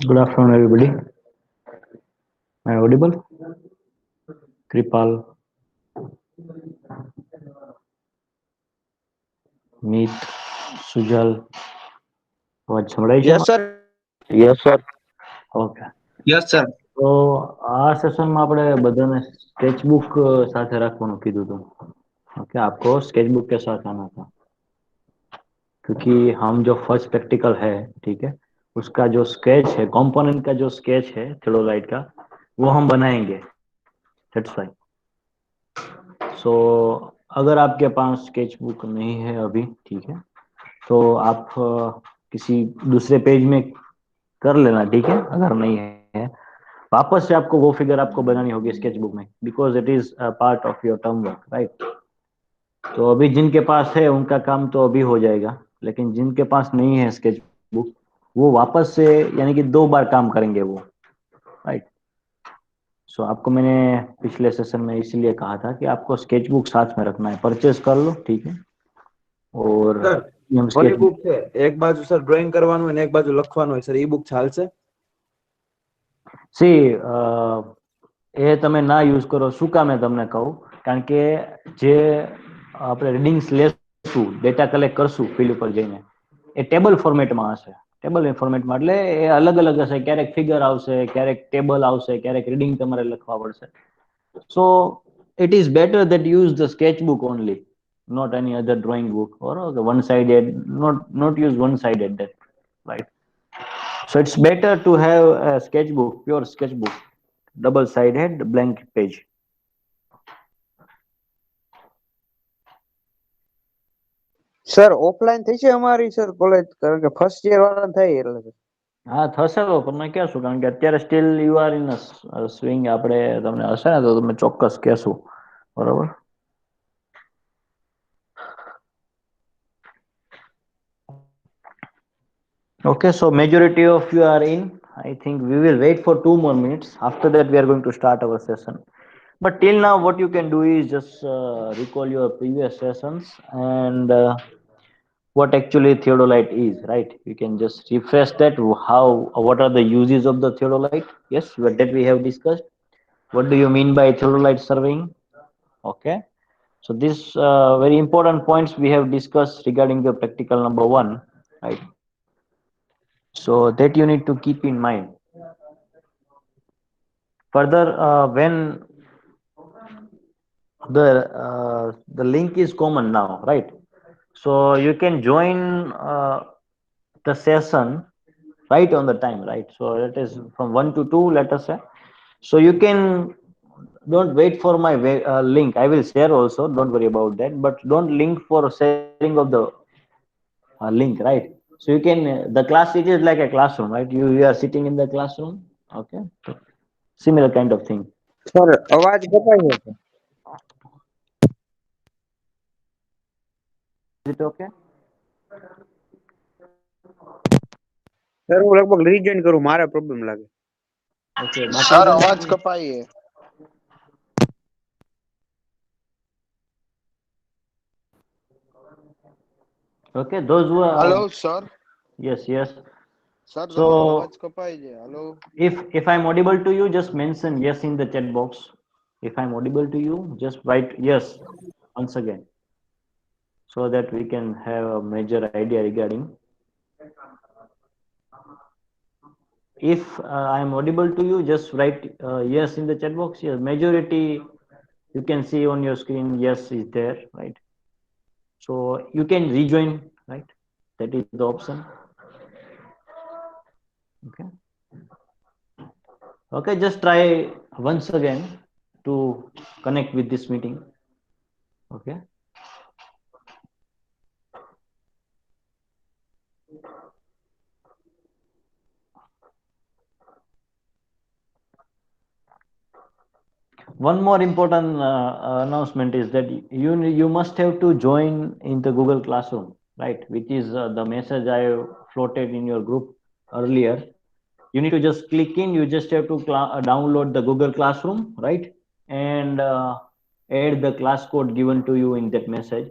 Good afternoon, everybody. Am I audible? Kripal, Meet, Sujal, અવાજ સંભળાય છે? Yes, sir. Yes, sir. Okay. Yes, sir. તો આ સેશનમાં આપણે બધાને સ્કેચબુક સાથે રાખવાનું કીધું હતું. ओके, आपको स्केचबुक के साथ आना था क्योंकि हम जो फर्स्ट प्रैक्टिकल है, ठीक है, उसका जो स्केच है, कंपोनेंट का जो स्केच है थेलोलाइट का, वो हम बनाएंगे. That's why. सो अगर आपके पास स्केचबुक नहीं है अभी, ठीक है, तो आप किसी दूसरे पेज में कर लेना, ठीक है. अगर नहीं है, वापस से आपको वो फिगर आपको बनानी होगी स्केचबुक में, because it is part of your term work, right. तो अभी जिनके पास है उनका काम तो अभी हो जाएगा, लेकिन जिनके पास नहीं है स्केचबुक, वो वापस से यानी कि 2 बार काम करेंगे वो, राइट. सो आपको मैंने पिछले सेशन में इसलिए कहा था कि आपको स्केचबुक साथ में रखना है. परचेज कर लो, ठीक है. और સર हम ઘણી स्केचबुक બુક છે એક બાજુ સર ડ્રોઈંગ કરવાનું હોય ને એક બાજુ લખવાનું હોય સર ઈ બુક ચાલશે સી એ તમે ના યુઝ કરો. શું કામ એ તમને કહું, કારણ કે જે આપણે રીડિંગ્સ લેશું, ડેટા કલેક્ટ કરશું ફિલ્ડ ઉપર જઈને, એ ટેબલ ફોર્મેટમાં હશે. ટેબલ ફોર્મેટમાં એટલે એ અલગ અલગ હશે. ક્યારેક ફિગર આવશે, ક્યારેક ટેબલ આવશે, ક્યારેક રીડિંગ તમારે લખવા પડશે. So it is better that use the sketchbook only, not any other drawing book or one sided, not use one sided that, right. So it's better to have a sketchbook, pure sketchbook, double sided blank page. Sir offline થઈ છે અમારી sir college કારણ કે first year વાળા થાય એટલે હા, થશે. તો તમને કહેશું, કારણ કે અત્યારે steel you are in swing. આપણે તમને હશે ને તો તમે ચોક્કસ કહેશું, બરોબર. Okay, so majority of you are in. I think we will wait for 2 more minutes. After that, we are going to start our session. But till now, what you can do is just recall your previous sessions and what actually theodolite is, right? You can just refresh that. How, what are the uses of the theodolite? Yes, that we have discussed. What do you mean by theodolite surveying? Okay. So these very important points we have discussed regarding the practical number 1, right? So that you need to keep in mind. Further, when the link is common now, right? So you can join the session right on the time, right? So it is from 1 to 2, let us say. So you can don't wait for my link. I will share also. Don't worry about that. But don't link for sharing of the link, right? So you can the class, it is like a classroom, right? You are sitting in the classroom. Okay, similar kind of thing. Sir અવાજ કપાય છે sir. Is it okay? Sir હું લગભગ રીજોઈન કરું મારે problem લાગે Okay. બાકી sir બધાને અવાજ કપાય છે. okay. Those who hello are sir yes, yes. Sir તમારો So અવાજ કપાય છે. Hello if I'm audible to you, just mention yes in the chat box. If I'm audible to you, just write yes once again, so that we can have a major idea regarding. If I'm audible to you, just write yes in the chat box. Yes, majority you can see on your screen. Yes is there, right? So you can rejoin, right? That is the option. Okay. Okay, just try once again to connect with this meeting. Okay. One more important announcement is that you must have to join in the Google Classroom, right? Which is the message I floated in your group earlier. You need to just click in. You just have to download the Google Classroom, right? And add the class code given to you in that message.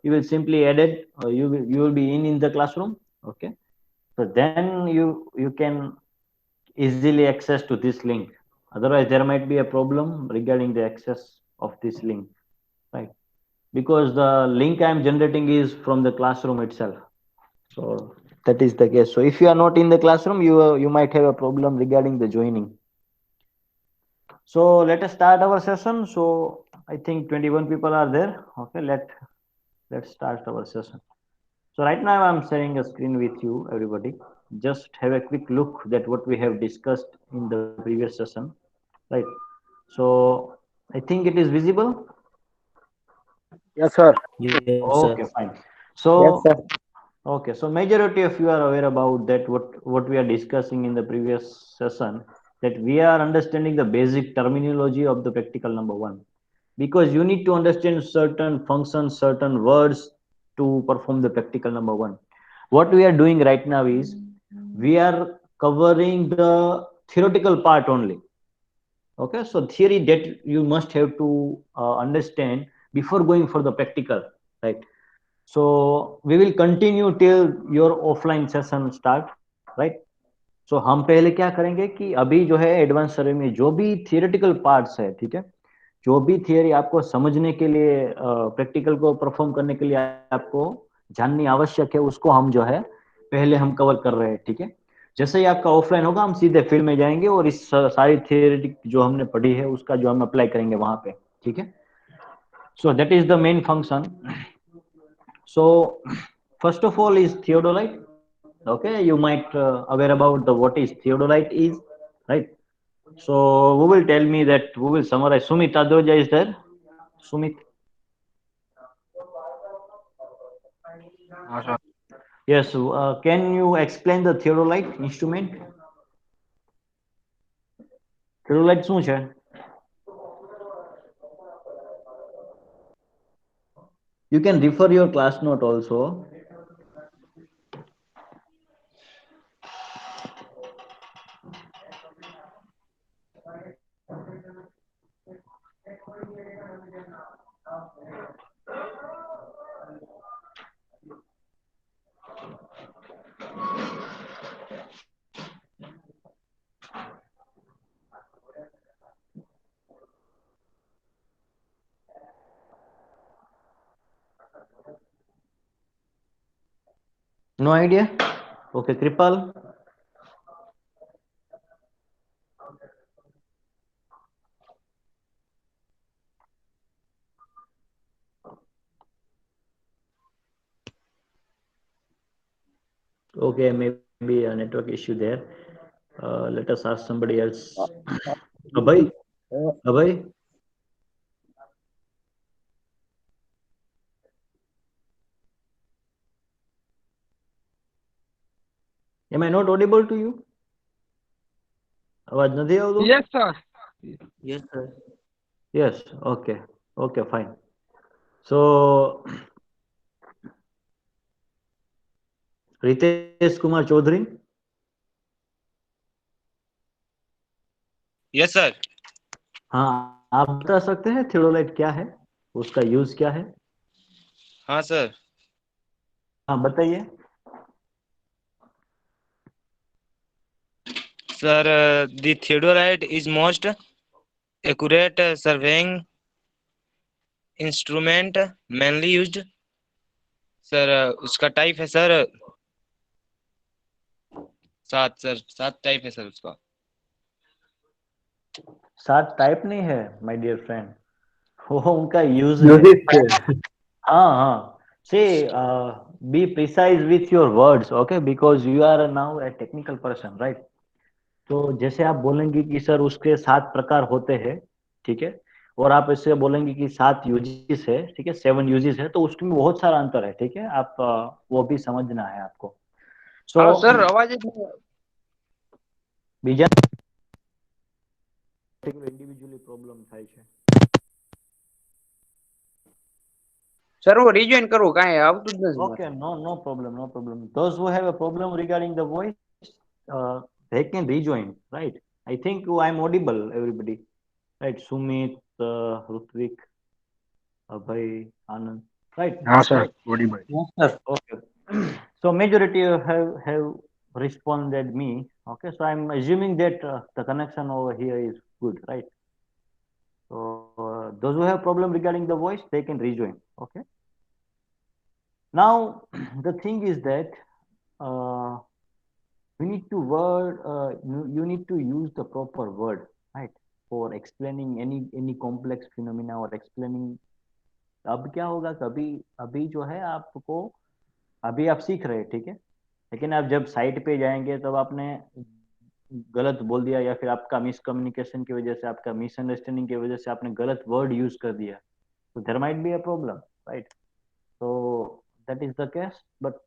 You will simply add it. You will be in the classroom. Okay. So then you can easily access to this link. Otherwise, there might be a problem regarding the access of this link, right? Because the link I'm generating is from the classroom itself. So that is the case. So if you are not in the classroom, you might have a problem regarding the joining. So let us start our session. So I think 21 people are there. Okay, let's start our session. So right now I'm sharing a screen with you, everybody. Just have a quick look at what we have discussed in the previous session, right? So I think it is visible. Yes, sir. Yes, sir. Okay, fine. Yes, So sir. okay, so majority of you are aware about that what we are discussing in the previous session, that we are understanding the basic terminology of the practical number one, because you need to understand certain functions, certain words to perform the practical number one. What we are doing right now is we are covering the theoretical part only. Okay, so theory that you must have to understand before going for the practical, right? So we will continue till your offline session start, right? So हम पहले क्या करेंगे कि अभी जो है advance सर्वे में जो भी थियोरेटिकल पार्ट्स है, ठीक है, जो भी थियरी आपको समझने के लिए, प्रैक्टिकल को परफॉर्म करने के लिए आपको जाननी आवश्यक है, उसको हम जो है पहले हम कवर कर रहे हैं, ठीक है। जैसे ही आपका ऑफलाइन होगा हम सीधे फील्ड में जाएंगे और इस सारी थियरी जो हमने पढ़ी है उसका जो हम अप्लाई करेंगे वहां पे, ठीक है। So that is the main function. So first of all is theodolite. Okay, you might aware about the what is theodolite is, right? So who will tell me that? Who will summarize? Sumit Adroja is there. Sumit. Yes. Can you explain the theodolite instrument? Theodolite શું છે? You can refer your class note also. No idea? Okay, Kripal. Okay, maybe a network issue there. Let us ask somebody else. Abhay? Abhay? Am I not audible to you? અવાજ નથી આવતો? Yes, sir. Yes, sir. Yes, okay. Okay, fine. So, Ritesh Kumar Chaudhary? Yes sir. हाँ, आप बता सकते हैं theodolite क्या है, उसका यूज क्या है? हाँ सर। हाँ, बताइए। Sir, the theodolite is most accurate surveying instrument mainly used। Sir उसका टाइप है सर 7 सर, 7 टाइप है सर उसका। 7 टाइप नहीं है माय डियर फ्रेंड, वो उनका यूज है। हाँ हाँ, see, be precise with your words, okay, because you are now a technical person, right? तो जैसे आप बोलेंगे कि सर उसके 7 प्रकार होते हैं, ठीक है, और आप इससे बोलेंगे कि 7 यूजेस है, ठीक है, 7 यूजेस है, तो उसमें बहुत सारा अंतर है, ठीक है, आप वो भी समझना है आपको। सो सर अवाज જ નહીં બીજા ઇન્ડિવિડ્યુઅલી પ્રોબ્લેમ થાય છે। સર હું રિજોઈન કરું, કાંઈ આવતું જ નથી Okay, no problem, no problem. Those who have a problem regarding the voice, they can rejoin, right? I think I'm audible, everybody, right? Sumit, Rutvik, Abhay, Anand, right? हाँ sir, audible. Yes, sir. Okay. So majority have responded me. Okay, so I'm assuming that the connection over here is good, right? So those who have problem regarding the voice, they can rejoin. Okay, now the thing is that uh, we need to you need to use the proper word, right, for explaining any complex phenomena or explaining. अब क्या होगा, कभी अभी जो है आपको, अभी आप सीख रहे हैं, ठीक है, लेकिन आप जब साइट पे जाएंगे तब आपने गलत बोल दिया, या फिर आपका मिसकम्युनिकेशन की वजह से, आपका मिसअंडरस्टैंडिंग की वजह से आपने गलत वर्ड यूज कर दिया, तो there might be a problem, right? So that is the case. But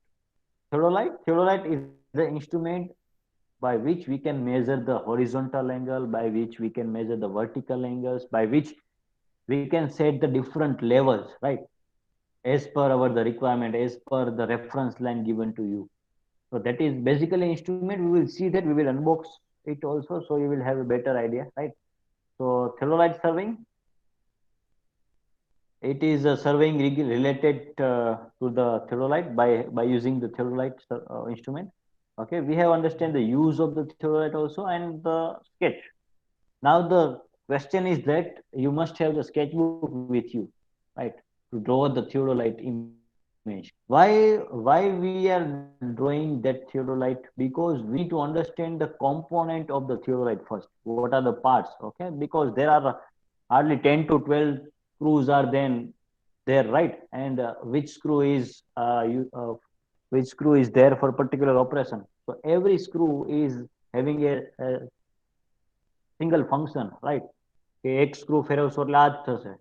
theodolite is the instrument by which we can measure the horizontal angle, by which we can measure the vertical angles, by which we can set the different levels, right? As per the requirement, as per the reference line given to you. So that is basically an instrument. We will see that, we will unbox it also, so you will have a better idea, right? So theodolite surveying, it is a surveying related to the theodolite by using the theodolite instrument. Okay, we have understand the use of the theodolite also and the sketch. Now the question is that you must have the sketchbook with you, right, to draw the theodolite image. Why we are drawing that theodolite? Because we need to understand the component of the theodolite first. What are the parts? Okay, because there are hardly 10 to 12 screws are then there, right? And which screw is there for particular operation. So every screw is having a single function, right? કે એક screw ફેરવશો એટલે આ જ થશે,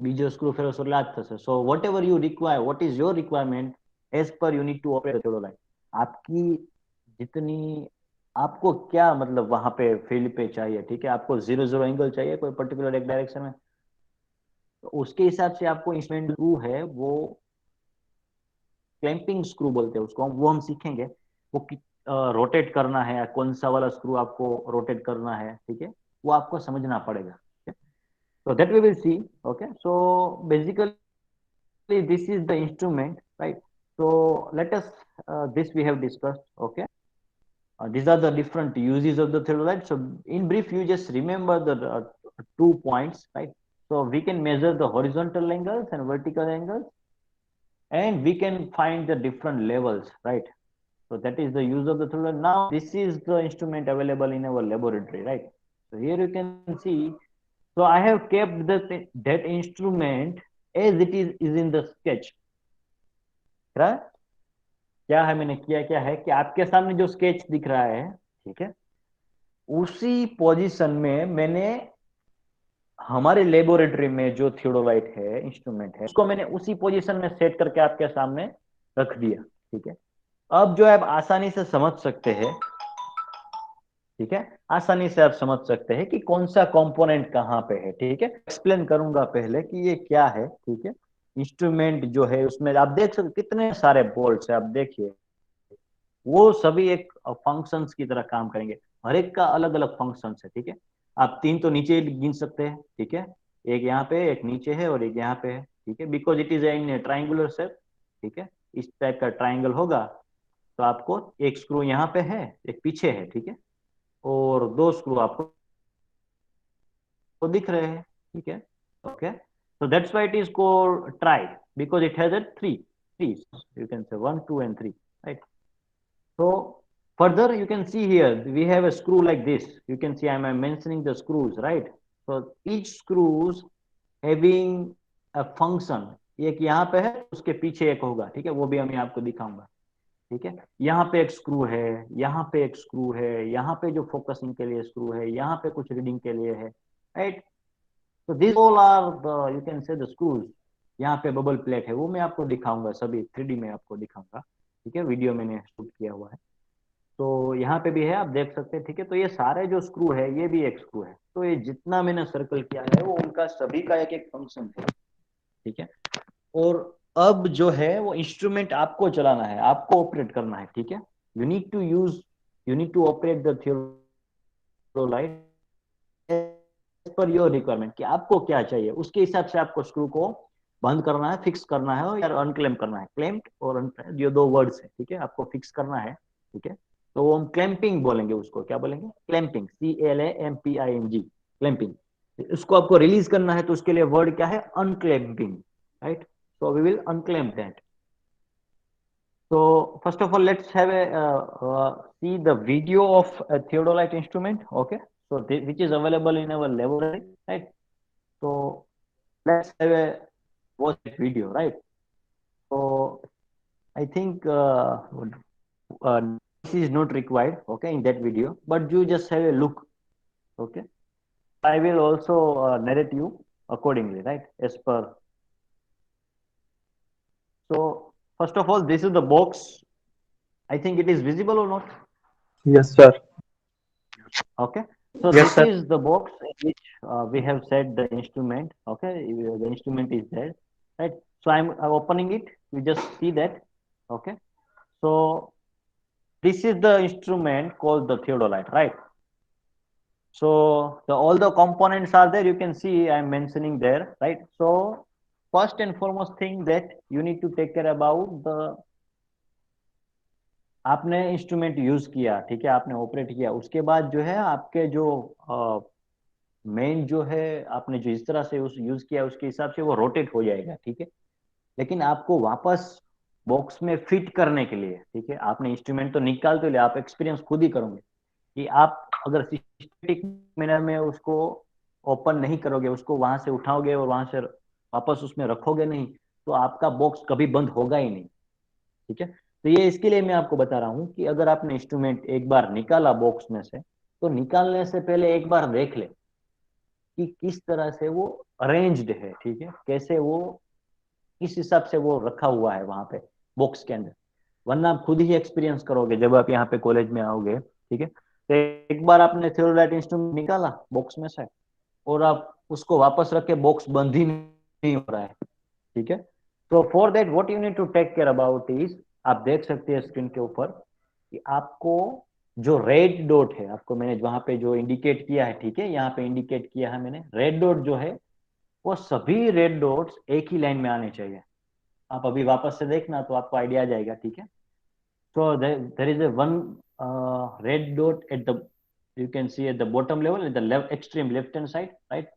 બીજો screw ફેરવશો એટલે આ જ થશે. So whatever you require, what is your requirement, as per you need to operate the theodolite. आपकी जितनी, आपको क्या मतलब वहां पे फील्ड पे चाहिए, ठीक है, आपको 0 0 एंगल चाहिए कोई पर्टिकुलर एक डायरेक्शन में, तो उसके हिसाब से आपको इंस्ट्रूमेंट स्क्रू है वो क्लैंपिंग स्क्रू बोलते हैं उसको, वो हम सीखेंगे, वो रोटेट करना है, कौन सा वाला स्क्रू आपको रोटेट करना है, ठीक है, वो आपको समझना पड़ेगा. So that we will see. Okay, so basically this is the instrument, right? So let us this we have discussed. Okay, these are the different uses of the theodolite. So in brief, you just remember the 2 points, right? So we can measure the horizontal angles and vertical angles, and we can find the different levels, right? So that is the use of the theodolite. Now this is the instrument available in our laboratory, right? So here you can see. So I have kept that instrument as it is in the sketch. right? क्या है, मैंने किया क्या है कि आपके सामने जो स्केच दिख रहा है, ठीक है, उसी पोजीशन में मैंने हमारे लेबोरेटरी में जो थियोडोलाइट है इंस्ट्रूमेंट है उसको मैंने उसी पोजीशन में सेट करके आपके सामने रख दिया. ठीक है, अब जो है आप आसानी से समझ सकते हैं, ठीक है, आसानी से आप समझ सकते हैं कि कौन सा कंपोनेंट कहाँ पे है. ठीक है, एक्सप्लेन करूंगा पहले कि ये क्या है. ठीक है, इंस्ट्रूमेंट जो है उसमें आप देख सकते कितने सारे बोल्ट्स है, आप देखिए वो सभी एक फंक्शंस की तरह काम करेंगे, हर एक का अलग अलग फंक्शंस है. ठीक है, आप 3 तो नीचे गिन सकते हैं, ठीक है, एक यहाँ पे, एक नीचे है और एक यहाँ पे है. ठीक है, because it is in triangular shape. ठीक है, इस टाइप का ट्राइंगल होगा तो आपको एक स्क्रू यहाँ पे है, एक पीछे है, ठीक है, और 2 स्क्रू आपको दिख रहे हैं. ठीक है, okay, so that's why it is called tri, because it has a three, you can say 1 2 and 3, right? So further you can see here we have a screw like this. You can see I'm mentioning the screws, right? So each screws having a function. एक यहाँ पे है, उसके पीछे एक होगा. ठीक है, वो भी मैं आपको दिखाऊंगा. ठीक है, यहाँ पे एक स्क्रू है, यहाँ पे एक स्क्रू है, यहाँ पे जो फोकसिंग के लिए स्क्रू है, यहाँ पे कुछ रीडिंग के लिए है, राइट? तो this all are the, you can say the screws. यहाँ पे बबल प्लेट है, वो मैं आपको दिखाऊंगा, सभी 3D में आपको दिखाऊंगा. ठीक है, वीडियो मैंने शूट किया हुआ है, तो यहाँ पे भी है, आप देख सकते हैं. ठीक है, तो ये सारे जो स्क्रू है ये भी एक स्क्रू है. तो ये जितना मैंने सर्कल किया है वो उनका सभी का एक एक फंक्शन है. ठीक है, और अब जो है वो इंस्ट्रूमेंट आपको चलाना है, आपको ऑपरेट करना है. ठीक है, you need to operate the theodolite पर योर रिक्वायरमेंट, कि आपको क्या चाहिए, उसके हिसाब से आपको स्क्रू को बंद करना है, फिक्स करना है या अनक्लेम करना है। क्लेम्ड और अनक्लेम्ड ये दो वर्ड्स है, ठीक है, आपको फिक्स करना है, ठीक है। तो वो हम क्लैंपिंग बोलेंगे, उसको क्या बोलेंगे, क्लैंपिंग, CLAMPING, क्लैंपिंग। उसको आपको रिलीज करना है तो उसके लिए वर्ड क्या है, unclamping, right. So we will unclamp that. So first of all, let's have a see the video of a theodolite instrument. Okay, so which is available in our library, right? So let's have a watch that video, right? So I think this is not required, okay, in that video, but you just have a look, okay. I will also narrate you accordingly, right, as per. So first of all, this is the box. I think it is visible or not? Yes, sir. Okay, so Yes, this sir. is the box in which we have set the instrument. Okay, the instrument is there, right? So I'm opening it. You just see that. Okay, so this is the instrument called the theodolite, right? So all the components are there. You can see I'm mentioning there, right? So first and foremost thing that you need to take care about the, आपने instrument use किया, ठीक है, आपने operate किया, उसके बाद जो है आपके जो मेन जो है आपने जो इस तरह से उस यूज किया उसके हिसाब से वो रोटेट हो जाएगा, ठीक है। लेकिन आपको वापस बॉक्स में फिट करने के लिए, ठीक है, आपने इंस्ट्रूमेंट तो निकाल तो लिया, आप एक्सपीरियंस खुद ही करोगे कि आप अगर सिस्टमेटिक मैनर में उसको ओपन नहीं करोगे, उसको वहां से उठाओगे और वहां से वापस उसमें रखोगे नहीं, तो आपका बॉक्स कभी बंद होगा ही नहीं, ठीक है। तो ये इसके लिए मैं आपको बता रहा हूँ कि अगर आपने इंस्ट्रूमेंट एक बार निकाला बॉक्स में से, तो निकालने से पहले एक बार देख ले कि किस तरह से वो अरेंज्ड है, ठीक है, कैसे वो किस हिसाब से वो रखा हुआ है वहां पे बॉक्स के अंदर। वरना आप खुद ही एक्सपीरियंस करोगे जब आप यहाँ पे कॉलेज में आओगे, ठीक है। तो एक बार आपने थियोडोलाइट इंस्ट्रूमेंट निकाला बॉक्स में से और आप उसको वापस रख के बॉक्स बंद ही नहीं हो रहा है, ठीक है। तो for that what you need to take care about is, आप देख सकते हैं स्क्रीन के ऊपर कि आपको जो रेड डॉट है, आपको मैंने वहां पे जो इंडिकेट किया है, ठीक है, यहाँ पे इंडिकेट किया है मैंने, रेड डॉट जो है वो सभी रेड डॉट्स एक ही लाइन में आने चाहिए। आप अभी वापस से देखना तो आपको आइडिया आ जाएगा, ठीक है। So there is a one red dot at the, you can see at the bottom level, at the left extreme left hand side, right?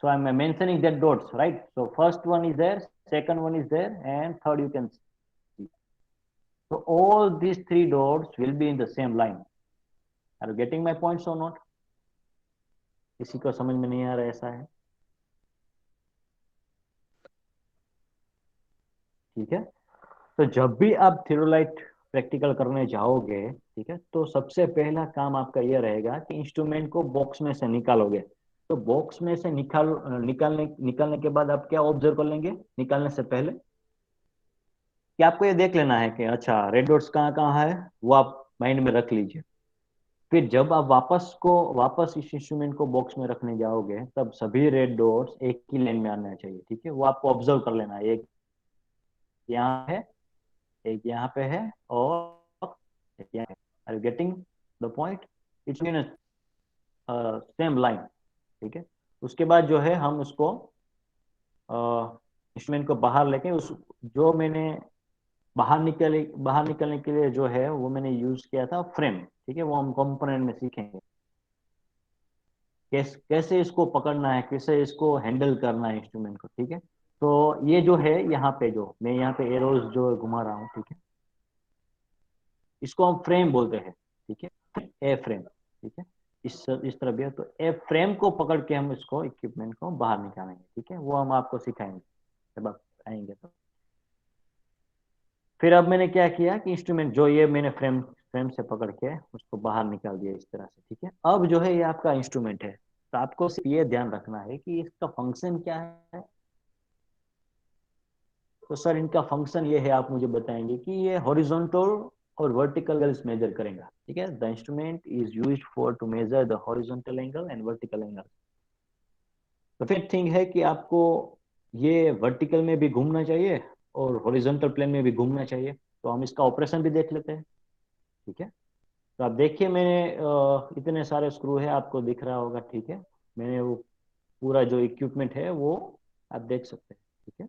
So I'm mentioning that dots, right? So first one is there, second one is there, and third you can see. So all these three dots will be in the same line. Are you getting my points or not? किसी को समझ में नहीं आ रहा ऐसा है, ठीक है। तो जब भी आप थियोडोलाइट प्रैक्टिकल करने जाओगे, ठीक है, तो सबसे पहला काम आपका यह रहेगा कि इंस्ट्रूमेंट को बॉक्स में से निकालोगे। तो बॉक्स में से निकालने के बाद आप क्या ऑब्जर्व कर लेंगे निकालने से पहले, कि आपको ये देख लेना है कि अच्छा रेड डॉट्स कहाँ कहाँ है, वो आप माइंड में रख लीजिए। फिर जब आप वापस इस इंस्ट्रूमेंट को बॉक्स में रखने जाओगे, तब सभी रेड डॉट्स एक ही लाइन में आना चाहिए, ठीक है। वो आपको ऑब्जर्व कर लेना है, एक यहाँ है, एक यहाँ पे है, और एक यहाँ है। Are you getting the point? It's mean same line, ठीक है। उसके बाद जो है हम उसको इंस्ट्रूमेंट को बाहर लेके उस जो मैंने बाहर निकलने के लिए जो है वो मैंने यूज किया था फ्रेम, ठीक है। वो हम कंपोनेंट में सीखेंगे कैसे इसको पकड़ना है, कैसे इसको हैंडल करना है इंस्ट्रूमेंट को, ठीक है। तो ये जो है यहाँ पे जो मैं यहाँ पे एरोज जो घुमा रहा हूँ, ठीक है, इसको हम फ्रेम बोलते हैं, ठीक है, ए फ्रेम, ठीक है। इस तरह भी है, तो ए फ्रेम को पकड़ के हम इसको इक्विपमेंट को बाहर निकालेंगे, ठीक है। वो हम आपको सिखाएंगे जब आप आएंगे तो। फिर अब मैंने क्या किया कि इंस्ट्रूमेंट जो ये मैंने फ्रेम फ्रेम से पकड़ के उसको बाहर निकाल दिया इस तरह से, ठीक है। अब जो है ये आपका इंस्ट्रूमेंट है, तो आपको सिर्फ ये ध्यान रखना है कि इसका फंक्शन क्या है। तो सर इनका फंक्शन ये है, आप मुझे बताएंगे कि ये हॉरिजॉन्टल और वर्टिकल एंगल्स मेजर करेगा, ठीक है। The instrument is used for to measure the horizontal angle and vertical angle. तो फिर थिंग है कि आपको ये वर्टिकल में भी घूमना चाहिए और हॉरिजॉन्टल प्लेन में भी घूमना चाहिए, तो हम इसका ऑपरेशन भी देख लेते हैं, ठीक है। तो आप देखिए मैंने इतने सारे स्क्रू है, आपको दिख रहा होगा, ठीक है। मैंने वो पूरा जो इक्विपमेंट है वो आप देख सकते हैं, ठीक है।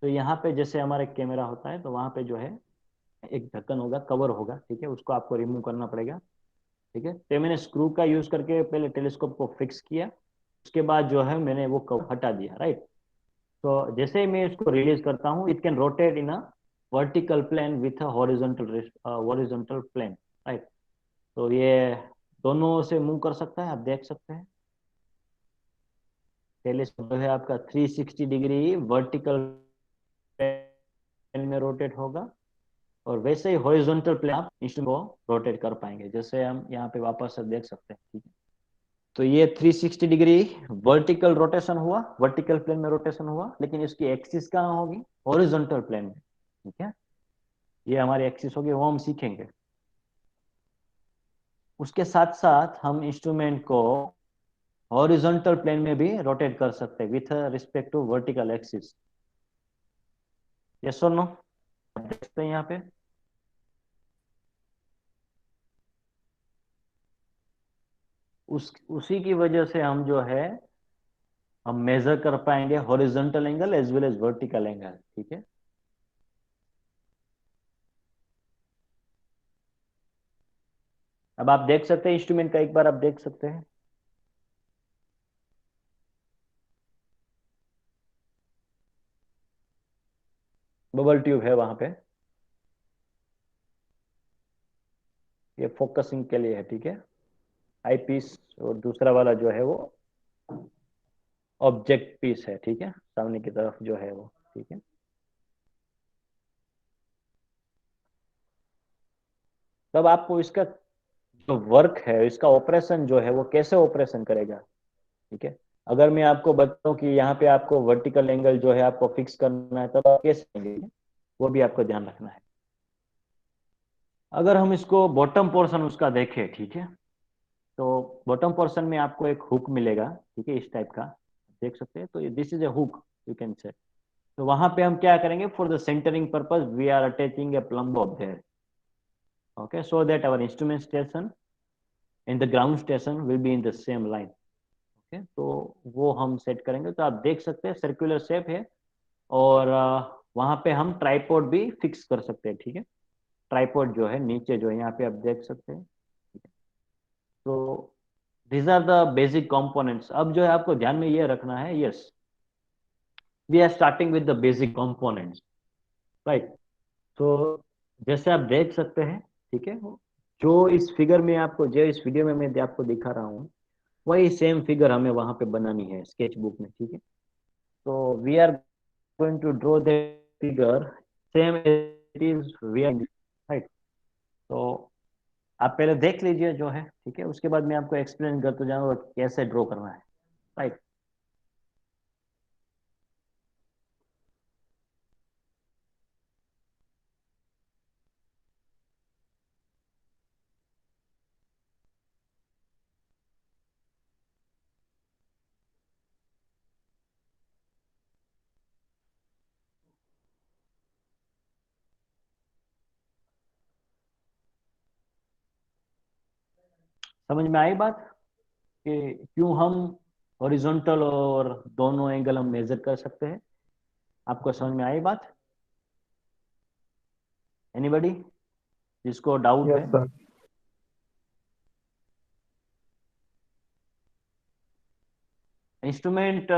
तो यहाँ पे जैसे हमारा कैमरा होता है तो वहाँ पे जो है एक ढक्कन होगा, कवर होगा, ठीक है, उसको आपको रिमूव करना पड़ेगा। ठीक है, तो मैंने स्क्रू का यूज करके पहले टेलीस्कोप को फिक्स किया, उसके बाद जो है मैंने वो कवर हटा दिया, राइट। तो जैसे ही मैं इसको रिलीज करता हूँ, it can rotate in a vertical plane with a horizontal plane, right. तो ये दोनों से मूव कर सकता है, आप देख सकते हैं। टेलीस्कोप जो है आपका 360 डिग्री वर्टिकल प्लेन में रोटेट होगा, और वैसे ही हॉरिजॉन्टल प्लेन आप इंस्ट्रूमेंट को रोटेट कर पाएंगे, जैसे हम यहाँ पे वापस से देख सकते हैं, ठीक है। तो ये 360 डिग्री वर्टिकल रोटेशन हुआ, वर्टिकल प्लेन में रोटेशन हुआ, लेकिन इसकी एक्सिस कहाँ होगी? हॉरिजॉन्टल प्लेन में, ठीक है। ये हमारी एक्सिस होगी, वो हम सीखेंगे। उसके साथ साथ हम इंस्ट्रूमेंट को हॉरिजॉन्टल प्लेन में भी रोटेट कर सकते हैं with respect to vertical axis. Yes और नो? देखते हैं यहाँ पे। उसी की वजह से हम जो है हम मेजर कर पाएंगे horizontal angle as well as vertical angle, ठीक है। अब आप देख सकते हैं इंस्ट्रूमेंट का, एक बार आप देख सकते हैं। बबल ट्यूब है वहां पे, ये फोकसिंग के लिए है, ठीक है, आई पीस। और दूसरा वाला जो है वो ऑब्जेक्ट पीस है, ठीक है, सामने की तरफ जो है वो, ठीक है। तब आपको इसका जो वर्क है, इसका ऑपरेशन जो है वो कैसे ऑपरेशन करेगा, ठीक है। अगर मैं आपको बताऊं कि यहाँ पे आपको वर्टिकल एंगल जो है आपको फिक्स करना है, तब आप कैसे करेंगे, वो भी आपको ध्यान रखना है। अगर हम इसको बॉटम पोर्शन उसका देखें, ठीक है, तो बॉटम पोर्शन में आपको एक हुक मिलेगा, ठीक है, इस टाइप का, देख सकते हैं। तो this is a hook, you can say. तो वहां पे हम क्या करेंगे, for the centering purpose we are attaching a plumb bob there, okay, so that our instrument station in the ground station will be in the same line, okay. तो वो हम set करेंगे। तो आप देख सकते हैं सर्कुलर शेप है, और वहां पे हम ट्राइपॉड भी फिक्स कर सकते हैं, ठीक है। ट्राइपॉड जो है नीचे जो है यहाँ पे आप देख सकते हैं, ठीक है। तो these are the basic components। अब जो है आपको ध्यान में ये रखना है, yes, we are starting with the basic components, right. तो जैसे आप देख सकते हैं, ठीक है, जो इस फिगर में आपको, जो इस वीडियो में मैं आपको दिखा रहा हूँ, वही सेम फिगर हमें वहां पे बनानी है स्केच बुक में, ठीक है। तो we are going to draw the figure same it is we are, right. तो आप पहले देख लीजिए जो है, ठीक है, उसके बाद मैं आपको एक्सप्लेन करते जाऊंगा कैसे ड्रॉ करना है, राइट। समझ में आई बात कि क्यों हम हॉरिजॉन्टल और दोनों एंगल हम मेजर कर सकते हैं? आपको समझ में आई बात? एनीबडी जिसको डाउट यस है? सर। इंस्ट्रूमेंट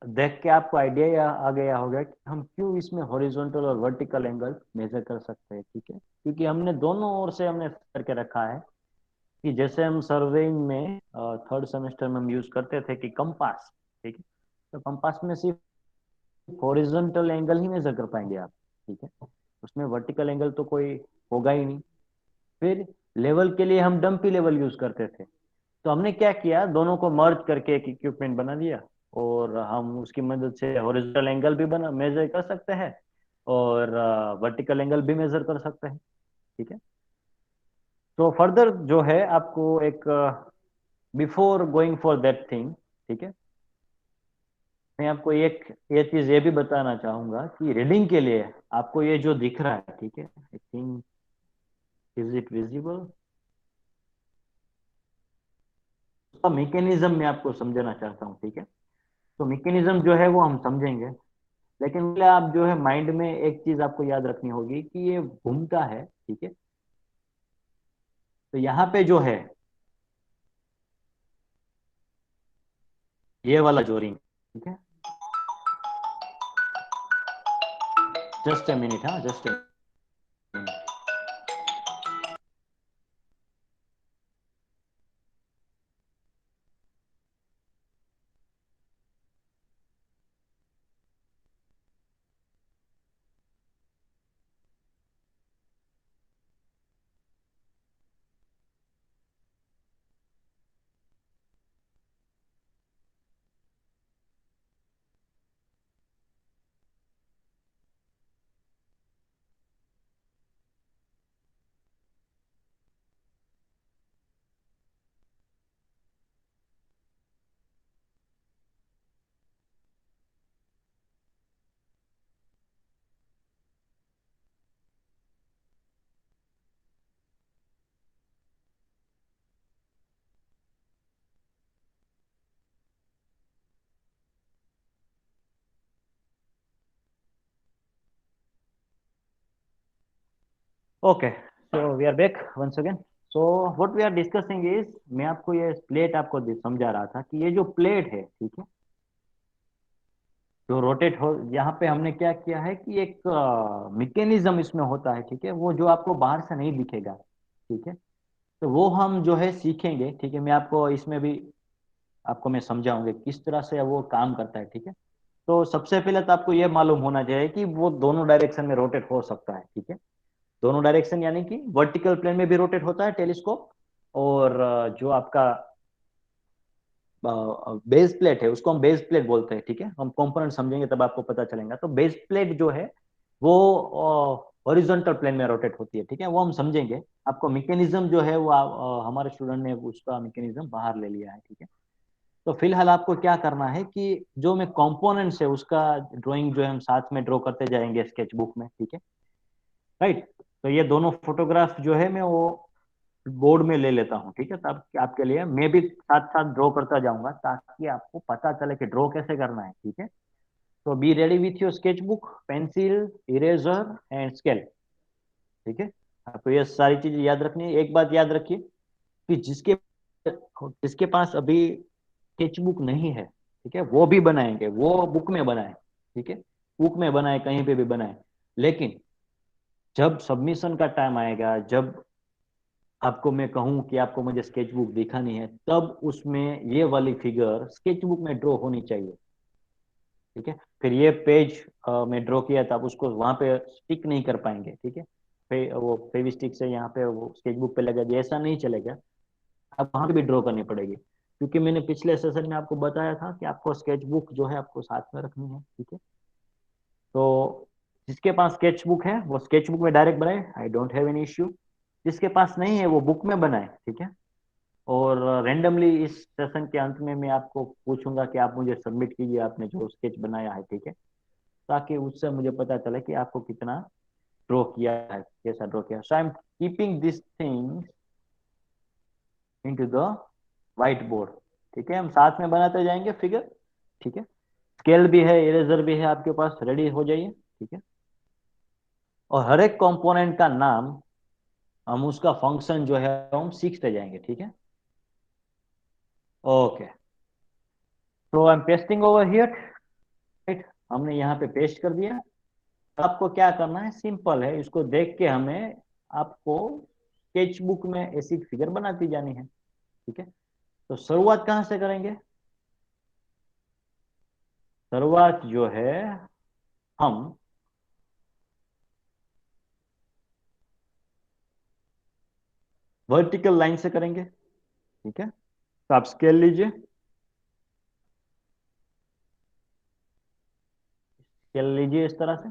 देख के आपको आइडिया आ गया होगा कि हम क्यों इसमें हॉरिजॉन्टल और वर्टिकल एंगल मेजर कर सकते हैं, ठीक है। क्योंकि हमने दोनों ओर से हमने करके रखा है कि जैसे हम सर्वेइंग में थर्ड सेमेस्टर में हम यूज करते थे कि कंपास, ठीक है। तो कंपास में सिर्फ हॉरिजॉन्टल एंगल ही मेजर कर पाएंगे आप, ठीक है, उसमें वर्टिकल एंगल तो कोई होगा ही नहीं। फिर लेवल के लिए हम डंपी लेवल यूज करते थे, तो हमने क्या किया, दोनों को मर्ज करके एक इक्विपमेंट बना दिया, और हम उसकी मदद से हॉरिजॉन्टल एंगल भी बना मेजर कर सकते हैं, और वर्टिकल एंगल भी मेजर कर सकते हैं, ठीक है। तो फर्दर जो है आपको एक, before going for that thing, ठीक है, मैं आपको एक ये चीज ये भी बताना चाहूंगा कि रीडिंग के लिए आपको ये जो दिख रहा है, ठीक है, I think, is it visible? उसका मैकेनिज्म मैं आपको समझाना चाहता हूँ, ठीक है। तो मैकेनिज्म जो है वो हम समझेंगे। लेकिन पहले आप जो है माइंड में एक चीज आपको याद रखनी होगी कि ये घूमता है, ठीक है। तो यहाँ पे जो है ये वाला जो रिंग, ठीक है, जस्ट ए मिनट, हाँ just a minute. Okay, so we are back once again. So what we are discussing is, मैं आपको ये प्लेट आपको समझा रहा था कि ये जो प्लेट है, ठीक है, जो रोटेट हो, यहाँ पे हमने क्या किया है कि एक मैकेनिज्म इसमें होता है, ठीक है, वो जो आपको बाहर से नहीं दिखेगा, ठीक है। तो वो हम जो है सीखेंगे, ठीक है। मैं आपको इसमें भी आपको मैं समझाऊंगा किस तरह से वो काम करता है, ठीक है। तो सबसे पहले तो आपको ये मालूम होना चाहिए कि वो दोनों डायरेक्शन में रोटेट हो सकता है, ठीक है। दोनों डायरेक्शन यानी कि वर्टिकल प्लेन में भी रोटेट होता है टेलीस्कोप, और जो आपका बेस प्लेट है उसको हम बेस प्लेट बोलते हैं, ठीक है। हम कंपोनेंट समझेंगे तब आपको पता चलेगा। तो बेस प्लेट जो है वो हॉरिजॉन्टल प्लेन में रोटेट होती है, ठीक है, वो हम समझेंगे। आपको मैकेनिज्म जो है वो हमारे स्टूडेंट ने उसका मैकेनिज्म बाहर ले लिया है, ठीक है। तो फिलहाल आपको क्या करना है कि जो मैं कंपोनेंट्स है उसका ड्राइंग जो है हम साथ में ड्रॉ करते जाएंगे स्केच बुक में, ठीक है, राइट। तो ये दोनों फोटोग्राफ जो है मैं वो बोर्ड में ले लेता हूँ, ठीक है। तब आपके लिए मैं भी साथ साथ ड्रॉ करता जाऊंगा ताकि आपको पता चले कि ड्रॉ कैसे करना है, ठीक है। तो be ready with your sketch book, pencil, eraser and scale, ठीक है। आपको ये सारी चीजें याद रखनी है। एक बात याद रखिए कि जिसके जिसके पास अभी स्केच बुक नहीं है, ठीक है, वो भी बनाएंगे, वो बुक में बनाए, ठीक है, बुक में बनाए, कहीं पे भी बनाए। लेकिन जब सबमिशन का टाइम आएगा, जब आपको मैं कहूं कि आपको मुझे स्केच बुक दिखानी है, तब उसमें ये वाली फिगर स्केच बुक में ड्रॉ होनी चाहिए, ठीक है। फिर ये पेज में ड्रॉ किया था, आप उसको वहां पे स्टिक नहीं कर पाएंगे, ठीक है। वो फेविस्टिक से यहाँ पे वो स्केच बुक पे लगा दिया, ऐसा नहीं चलेगा। आप वहां पे भी ड्रॉ करनी पड़ेगी, क्योंकि मैंने पिछले सेशन में आपको बताया था कि आपको स्केच बुक जो है आपको साथ में रखनी है, ठीक है। तो जिसके पास स्केच बुक है वो स्केच बुक में डायरेक्ट बनाए, I don't have any issue. जिसके पास नहीं है वो बुक में बनाए, ठीक है। और रेंडमली इस सेशन के अंत में मैं आपको पूछूंगा कि आप मुझे सबमिट कीजिए आपने जो स्केच बनाया है, ठीक है, ताकि उससे मुझे पता चले कि आपको कितना ड्रॉ किया है, कैसा ड्रॉ किया। So I am keeping this thing into the white board, ठीक है। हम साथ में बनाते जाएंगे फिगर, ठीक है। स्केल भी है, इरेजर भी है आपके पास, रेडी हो जाइए, ठीक है। और हर एक कंपोनेंट का नाम, हम उसका फंक्शन जो है हम सीखते जाएंगे, ठीक है। ओके, तो I am pasting over here, right. हमने यहाँ पे पेस्ट कर दिया। आपको क्या करना है, सिंपल है, इसको देख के हमें आपको स्केच बुक में ऐसी फिगर बनाती जानी है, ठीक है। तो शुरुआत कहाँ से करेंगे? शुरुआत जो है हम वर्टिकल लाइन से करेंगे, ठीक है। तो आप स्केल लीजिए, स्केल लीजिए इस तरह से,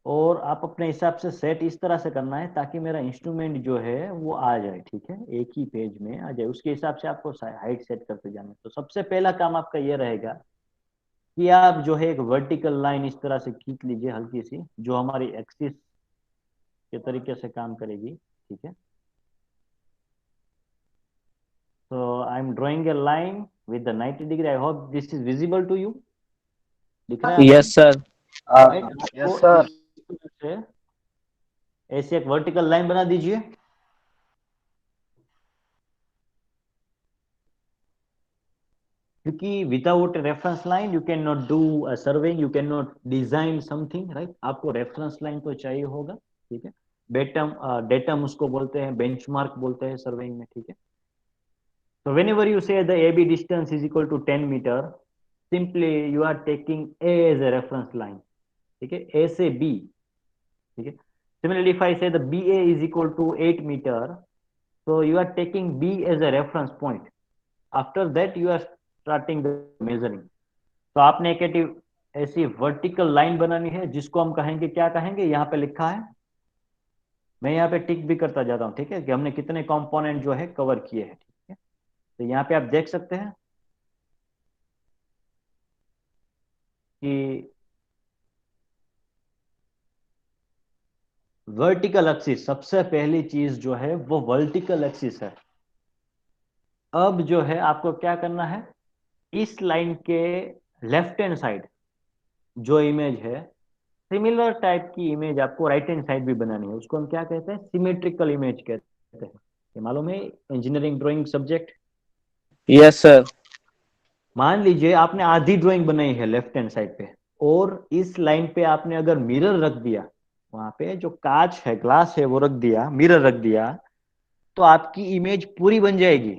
और आप अपने हिसाब से सेट इस तरह से करना है ताकि मेरा इंस्ट्रूमेंट जो है वो आ जाए, ठीक है, एक ही पेज में आ जाए। उसके हिसाब से आपको हाइट सेट करते जाना है। तो सबसे पहला काम आपका ये रहेगा कि आप जो है एक वर्टिकल लाइन इस तरह से खींच लीजिए, हल्की सी, जो हमारी एक्सिस के तरीके से काम करेगी, ठीक है। So I'm drawing a line with the 90 degree. I hope this is visible to you. दिख रहा है आपको? Yes, sir. राइट, यस आपको सर। इस तरह से ऐसी एक वर्टिकल लाइन बना दीजिए। क्योंकि without reference line you can not do a surveying, you can not design something, right. आपको रेफरेंस लाइन तो चाहिए होगा, ठीक है। डेटम, डेटम उसको बोलते हैं, बेंचमार्क बोलते हैं सर्वेइंग में, ठीक है। So whenever you say the AB distance is equal to 10 meter, simply you are taking A as a reference line, ठीक है, A से B, ठीक है। Similarly, if I say the BA is equal to 8 meter, so you are taking B as a reference point. After that, you are starting the measuring. तो आपने एक ऐसी vertical line बनानी है जिसको हम कहेंगे, क्या कहेंगे, यहाँ पे लिखा है, मैं यहाँ पे टिक भी करता जाता हूँ, ठीक है, कि हमने कितने कंपोनेंट जो है कवर किए हैं, ठीक है। तो यहाँ पे आप देख सकते हैं कि वर्टिकल एक्सिस, सबसे पहली चीज जो है वो वर्टिकल एक्सिस है। अब जो है आपको क्या करना है, इस लाइन के लेफ्ट हैंड साइड जो इमेज है, सिमिलर टाइप की इमेज आपको राइट हैंड साइड भी बनानी है। उसको हम क्या कहते हैं, सिमेट्रिकल इमेज कहते हैं। ये मालूम है, engineering drawing subject. Yes, sir. मान लीजिए आपने आधी ड्राइंग बनाई है लेफ्ट हैंड साइड पे, और इस लाइन पे आपने अगर मिरर रख दिया, वहां पे जो कांच है, ग्लास है, वो रख दिया, मिरर रख दिया, तो आपकी इमेज पूरी बन जाएगी।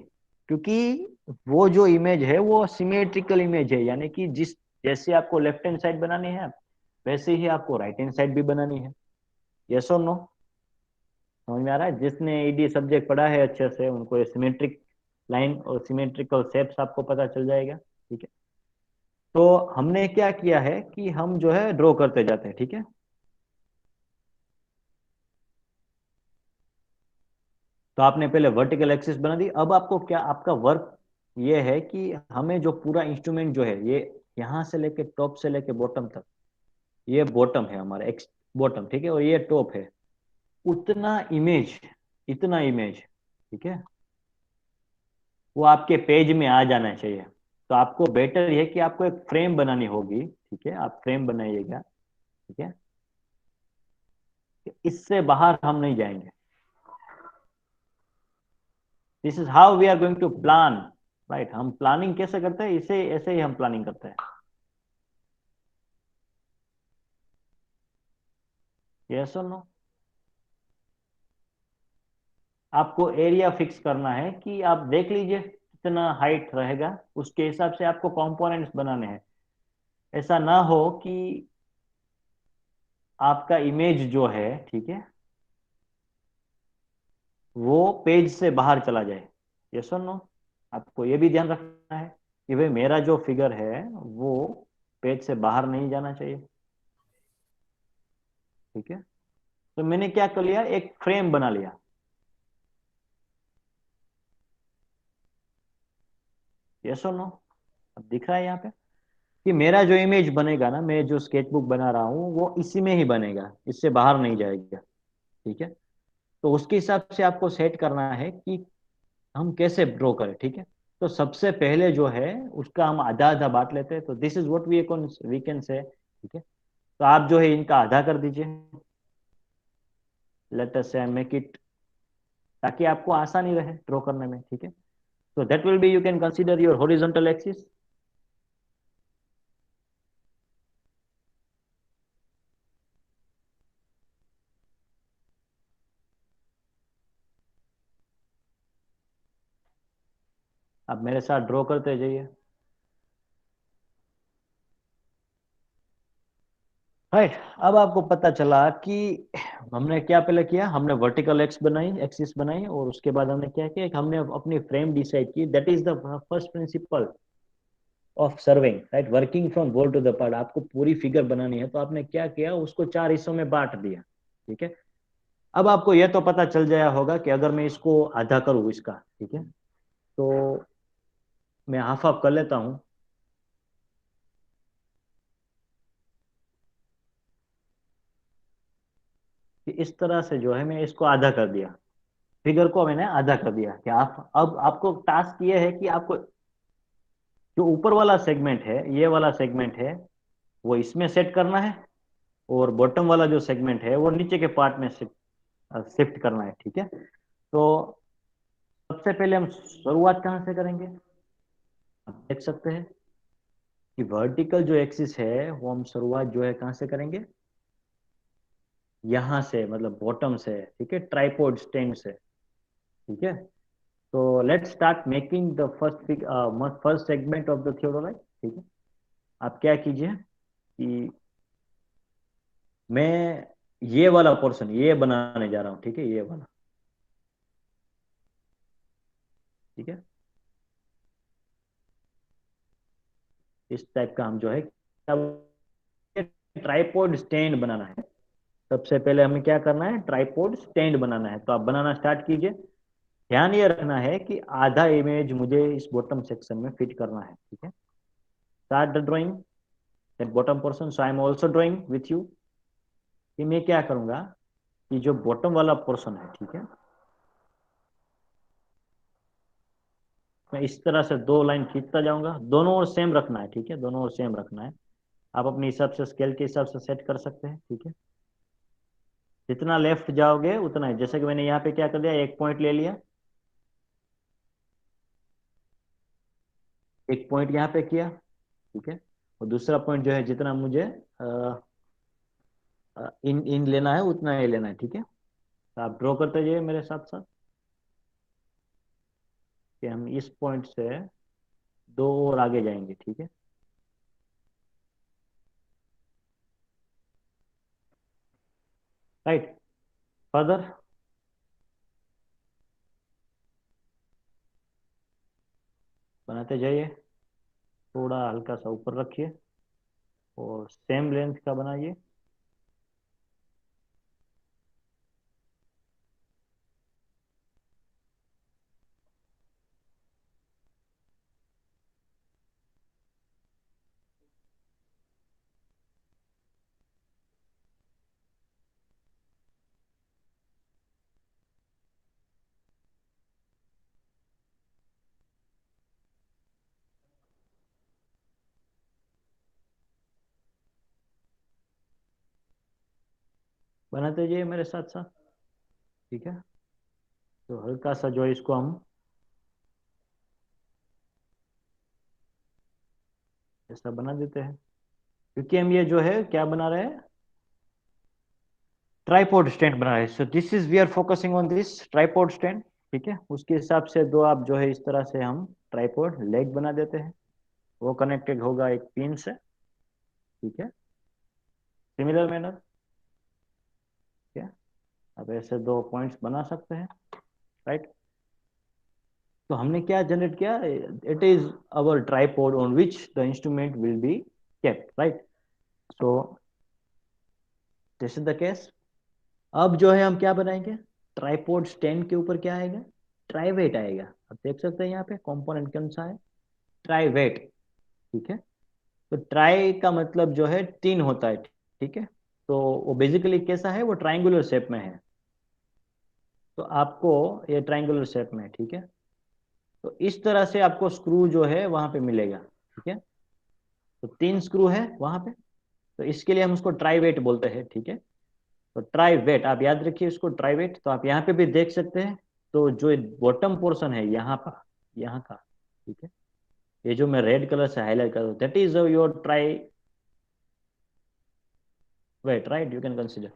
क्योंकि वो जो इमेज है वो सिमेट्रिकल इमेज है, यानी कि जिस जैसे आपको लेफ्ट हैंड साइड बनानी है वैसे ही आपको राइट हैंड साइड भी बनानी है। यस और नो? समझ में आ रहा है? जिसने ईडी सब्जेक्ट पढ़ा है अच्छे से, उनको ये सिमेट्रिक लाइन और सिमेट्रिकल शेप्स आपको पता चल जाएगा, ठीक है। तो हमने क्या किया है कि हम जो है ड्रॉ करते जाते हैं, ठीक है। तो आपने पहले वर्टिकल एक्सिस बना दी। अब आपको क्या, आपका वर्क ये है कि हमें जो पूरा इंस्ट्रूमेंट जो है, ये यहां से लेके टॉप से लेके बॉटम तक, ये बॉटम है हमारा, एक्स बॉटम, ठीक है, और ये टॉप है, उतना इमेज, इतना इमेज, ठीक है, वो आपके पेज में आ जाना चाहिए। तो आपको बेटर ये है कि आपको एक फ्रेम बनानी होगी, ठीक है, आप फ्रेम बनाइएगा, ठीक है। इससे बाहर हम नहीं जाएंगे। This is how we are going to plan, right. हम प्लानिंग कैसे करते हैं, इसे ऐसे ही हम प्लानिंग करते हैं। यस और नो? आपको एरिया फिक्स करना है कि आप देख लीजिए कितना हाइट रहेगा, उसके हिसाब से आपको कंपोनेंट्स बनाने हैं। ऐसा ना हो कि आपका इमेज जो है, ठीक है, वो पेज से बाहर चला जाए। यस और नो? आपको ये भी ध्यान रखना है कि भाई मेरा जो फिगर है वो पेज से बाहर नहीं जाना चाहिए, ठीक है। तो मैंने क्या कर लिया, एक फ्रेम बना लिया। यस और नो? अब दिख रहा है यहाँ पे कि मेरा जो इमेज बनेगा ना, मैं जो स्केचबुक बना रहा हूँ वो इसी में ही बनेगा, इससे बाहर नहीं जाएगा, ठीक है। तो उसके हिसाब से आपको सेट करना है कि हम कैसे ड्रॉ करें, ठीक है। तो सबसे पहले जो है उसका हम आधा आधा बांट लेते हैं। तो this is what we can say, ठीक है। तो आप जो है इनका आधा कर दीजिए, लेट अस से मेक इट, ताकि आपको आसानी रहे ड्रॉ करने में, ठीक है। So that will be, you can consider your horizontal axis. आप मेरे साथ ड्रॉ करते जाइए, राइट। अब आपको पता चला कि हमने क्या पहले किया, हमने वर्टिकल एक्स बनाई, एक्सिस बनाई, और उसके बाद हमने क्या किया कि हमने अपनी फ्रेम डिसाइड की। That is the first principle of surveying, right, working from whole to the part. आपको पूरी फिगर बनानी है, तो आपने क्या किया, उसको 4 हिस्सों में बांट दिया, ठीक है। अब आपको यह तो पता चल जाया होगा कि अगर मैं इसको आधा करूँ इसका, ठीक है, तो मैं हाफ हाफ कर लेता हूँ। कि इस तरह से जो है मैं इसको आधा कर दिया, फिगर को मैंने आधा कर दिया। कि आप, अब आपको टास्क ये है कि आपको जो ऊपर वाला सेगमेंट है, ये वाला सेगमेंट है, वो इसमें सेट करना है, और बॉटम वाला जो सेगमेंट है वो नीचे के पार्ट में शिफ्ट करना है। ठीक है, तो सबसे पहले हम शुरुआत कहाँ से करेंगे? आप देख सकते हैं कि वर्टिकल जो एक्सिस है वो हम शुरुआत जो है कहाँ से करेंगे? यहाँ से, मतलब बॉटम से। ठीक है, ट्राइपॉड स्टैंड से। ठीक है, तो let's start making the first segment of the theodolite. ठीक है, आप क्या कीजिए कि मैं ये वाला पोर्शन ये बनाने जा रहा हूँ। ठीक है, ये वाला। ठीक है, इस टाइप का हम जो है ट्राइपॉड स्टैंड बनाना है। सबसे पहले हमें क्या करना है? ट्राइपॉड स्टैंड बनाना है। तो आप बनाना स्टार्ट कीजिए। ध्यान ये रखना है कि आधा इमेज मुझे इस बॉटम सेक्शन में फिट करना है। ठीक है, start the drawing that bottom portion. So I am also drawing with you कि मैं क्या करूंगा कि जो बॉटम वाला पोर्शन है, ठीक है, मैं इस तरह से दो लाइन खींचता जाऊंगा। दोनों ओर सेम रखना है। ठीक है, दोनों ओर सेम रखना है। आप अपने हिसाब से स्केल के हिसाब से सेट कर सकते हैं। ठीक है, जितना लेफ्ट जाओगे उतना है। जैसे कि मैंने यहाँ पे क्या कर दिया, एक पॉइंट ले लिया, एक पॉइंट यहाँ पे किया। ठीक है, और दूसरा पॉइंट जो है जितना मुझे इन इन लेना है उतना ही लेना है। ठीक है, तो आप ड्रॉ करते जाइए मेरे साथ साथ कि हम इस पॉइंट से दो और आगे जाएंगे। ठीक है, राइट। फर्दर बनाते जाइए, थोड़ा हल्का सा ऊपर रखिए और सेम लेंथ का बनाइए। बनाते जाइए मेरे साथ साथ। ठीक है, तो हल्का सा जो है इसको हम ऐसा बना देते हैं, क्योंकि हम ये जो है क्या बना रहे हैं? ट्राइपॉड स्टैंड बना रहे हैं। So this is we are focusing on this tripod stand. ठीक है, उसके हिसाब से दो आप जो है इस तरह से हम ट्राइपॉड लेग बना देते हैं। वो कनेक्टेड होगा एक पिन से। ठीक है, सिमिलर मैनर। ठीक है, अब ऐसे दो पॉइंट्स बना सकते हैं, राइट। तो हमने क्या जनरेट किया? It is our tripod on which the instrument will be kept, right. So this is the case. अब जो है हम क्या बनाएंगे? ट्राइपॉड स्टैंड के ऊपर क्या आएगा? ट्राइवेट आएगा। आप देख सकते हैं यहाँ पे कंपोनेंट कौन सा है? ट्राइवेट। ठीक है, तो ट्राई का मतलब जो है तीन होता है। ठीक है, तो वो बेसिकली कैसा है? वो ट्राइंगुलर शेप में है। तो आपको ये ट्राइंगुलर शेप में है। ठीक है, तो इस तरह से आपको स्क्रू जो है वहां पे मिलेगा। ठीक है, तो तीन स्क्रू है वहां पे, तो इसके लिए हम उसको ट्राइवेट बोलते हैं। ठीक है, तो ट्राइवेट आप याद रखिए इसको, ट्राइवेट। तो आप यहाँ पे भी देख सकते हैं, तो जो बॉटम पोर्शन है यहाँ पर, यहाँ का, ठीक है, ये जो मैं रेड कलर से हाईलाइट कर रहा हूँ, that is your trivet, right. You can consider.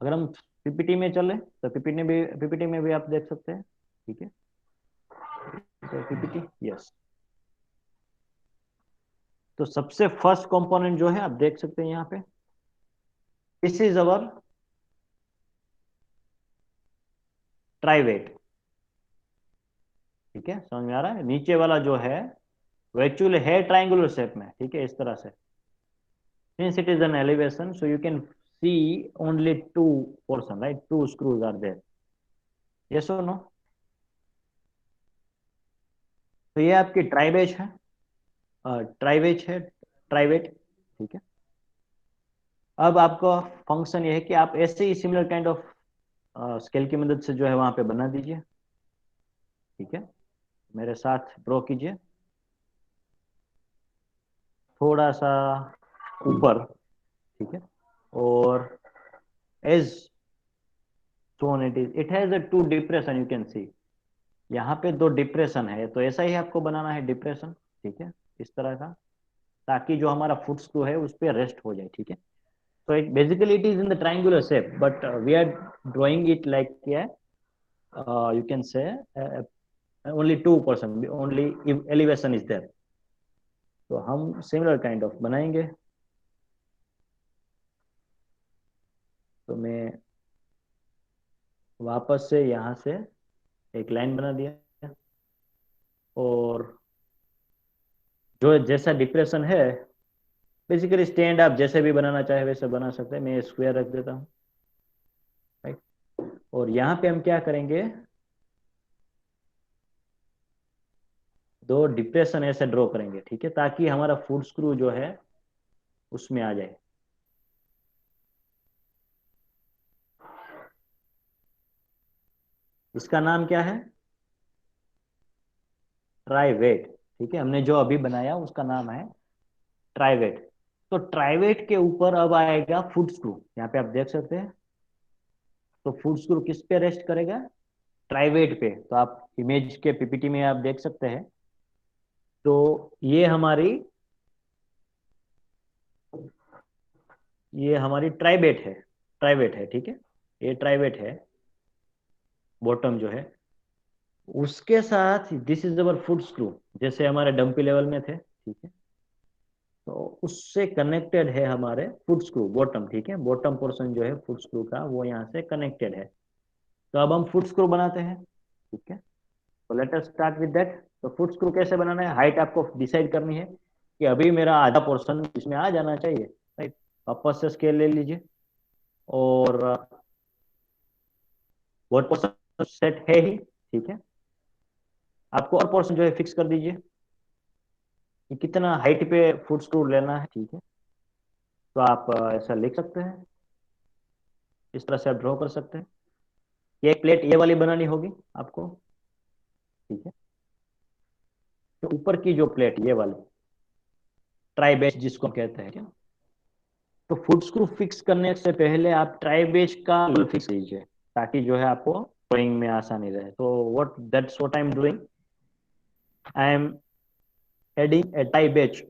अगर हम पीपीटी में चले तो पीपीटी में भी आप देख सकते हैं। ठीक है, तो पीपीटी, यस। तो सबसे फर्स्ट कंपोनेंट जो है आप देख सकते हैं यहाँ पे, दिस इज अवर ट्राइवेट। ठीक है, समझ में आ रहा है? नीचे वाला जो है वो एक्चुअली है ट्राइंगुलर शेप में। ठीक है, इस तरह से, since it is an elevation, so you can see only two portion, right? Two screws are there. Yes or no? तो ये आपकी ट्राइवेज है, ट्राइवेज है, ट्राइवेट। ठीक है, अब आपका फंक्शन ये है कि आप ऐसे ही सिमिलर काइंड ऑफ स्केल की मदद से जो है वहां पे बना दीजिए। ठीक है, मेरे साथ ड्रॉ कीजिए थोड़ा सा ऊपर, ठीक है। और as shown it has a two depression, you can see, यहाँ पे दो डिप्रेशन है, तो ऐसा ही आपको बनाना है डिप्रेशन, ठीक है, इस तरह का, ताकि जो हमारा फुट स्क्रू है उस पर रेस्ट हो जाए, ठीक है। तो it basically it is in the triangular shape, but we are drawing it like you can say only 2%, only elevation is there, तो हम सिमिलर काइंड ऑफ बनाएंगे। तो मैं वापस से यहाँ से एक लाइन बना दिया, और जो जैसा डिप्रेशन है, बेसिकली स्टैंड आप जैसे भी बनाना चाहे वैसे बना सकते हैं, मैं स्क्वायर रख देता हूँ, राइट। और यहाँ पे हम क्या करेंगे, दो डिप्रेशन ऐसे ड्रॉ करेंगे, ठीक है, ताकि हमारा फुट स्क्रू जो है उसमें आ जाए। इसका नाम क्या है, ट्राइवेट, ठीक है, हमने जो अभी बनाया उसका नाम है ट्राइवेट। तो ट्राइवेट के ऊपर अब आएगा फुट स्क्रू, यहाँ पे आप देख सकते हैं। तो फुट स्क्रू किस पे रेस्ट करेगा, ट्राइवेट पे, तो आप इमेज के पीपीटी में आप देख सकते हैं। तो ये हमारी ट्राइवेट है, ट्राइवेट है, ठीक है, ये ट्राइवेट है, बॉटम जो है उसके साथ this is our foot screw, जैसे हमारे डंपी लेवल में थे, ठीक है। तो उससे कनेक्टेड है हमारे फुट स्क्रू बॉटम, ठीक है, बॉटम पोर्शन जो है फुट स्क्रू का वो यहाँ से कनेक्टेड है। तो अब हम फुट स्क्रू बनाते हैं, ठीक है। तो let us start with that. तो फुट स्क्रू कैसे बनाना है, हाइट आपको डिसाइड करनी है कि अभी मेरा आधा पोर्शन इसमें आ जाना चाहिए, राइट। वापस से स्केल ले लीजिए, और वो पोर्शन सेट है ही, ठीक है। आपको और पोर्शन जो है फिक्स कर दीजिए कि कितना हाइट पे फुट स्क्रू लेना है, ठीक है। तो आप ऐसा लिख सकते हैं, इस तरह से आप ड्रॉ कर सकते हैं। ये एक प्लेट ये वाली बनानी होगी आपको, ठीक है। तो ऊपर की जो प्लेट ये वाली ट्राई बेस जिसको कहते हैं, क्या, तो फुट स्क्रू फिक्स करने से पहले आप ट्राई बेस का लेवल फिक्स कीजिए, ताकि जो है आपको ड्राइंग में आसानी रहे। तो what I am doing, I am adding A tie बेच,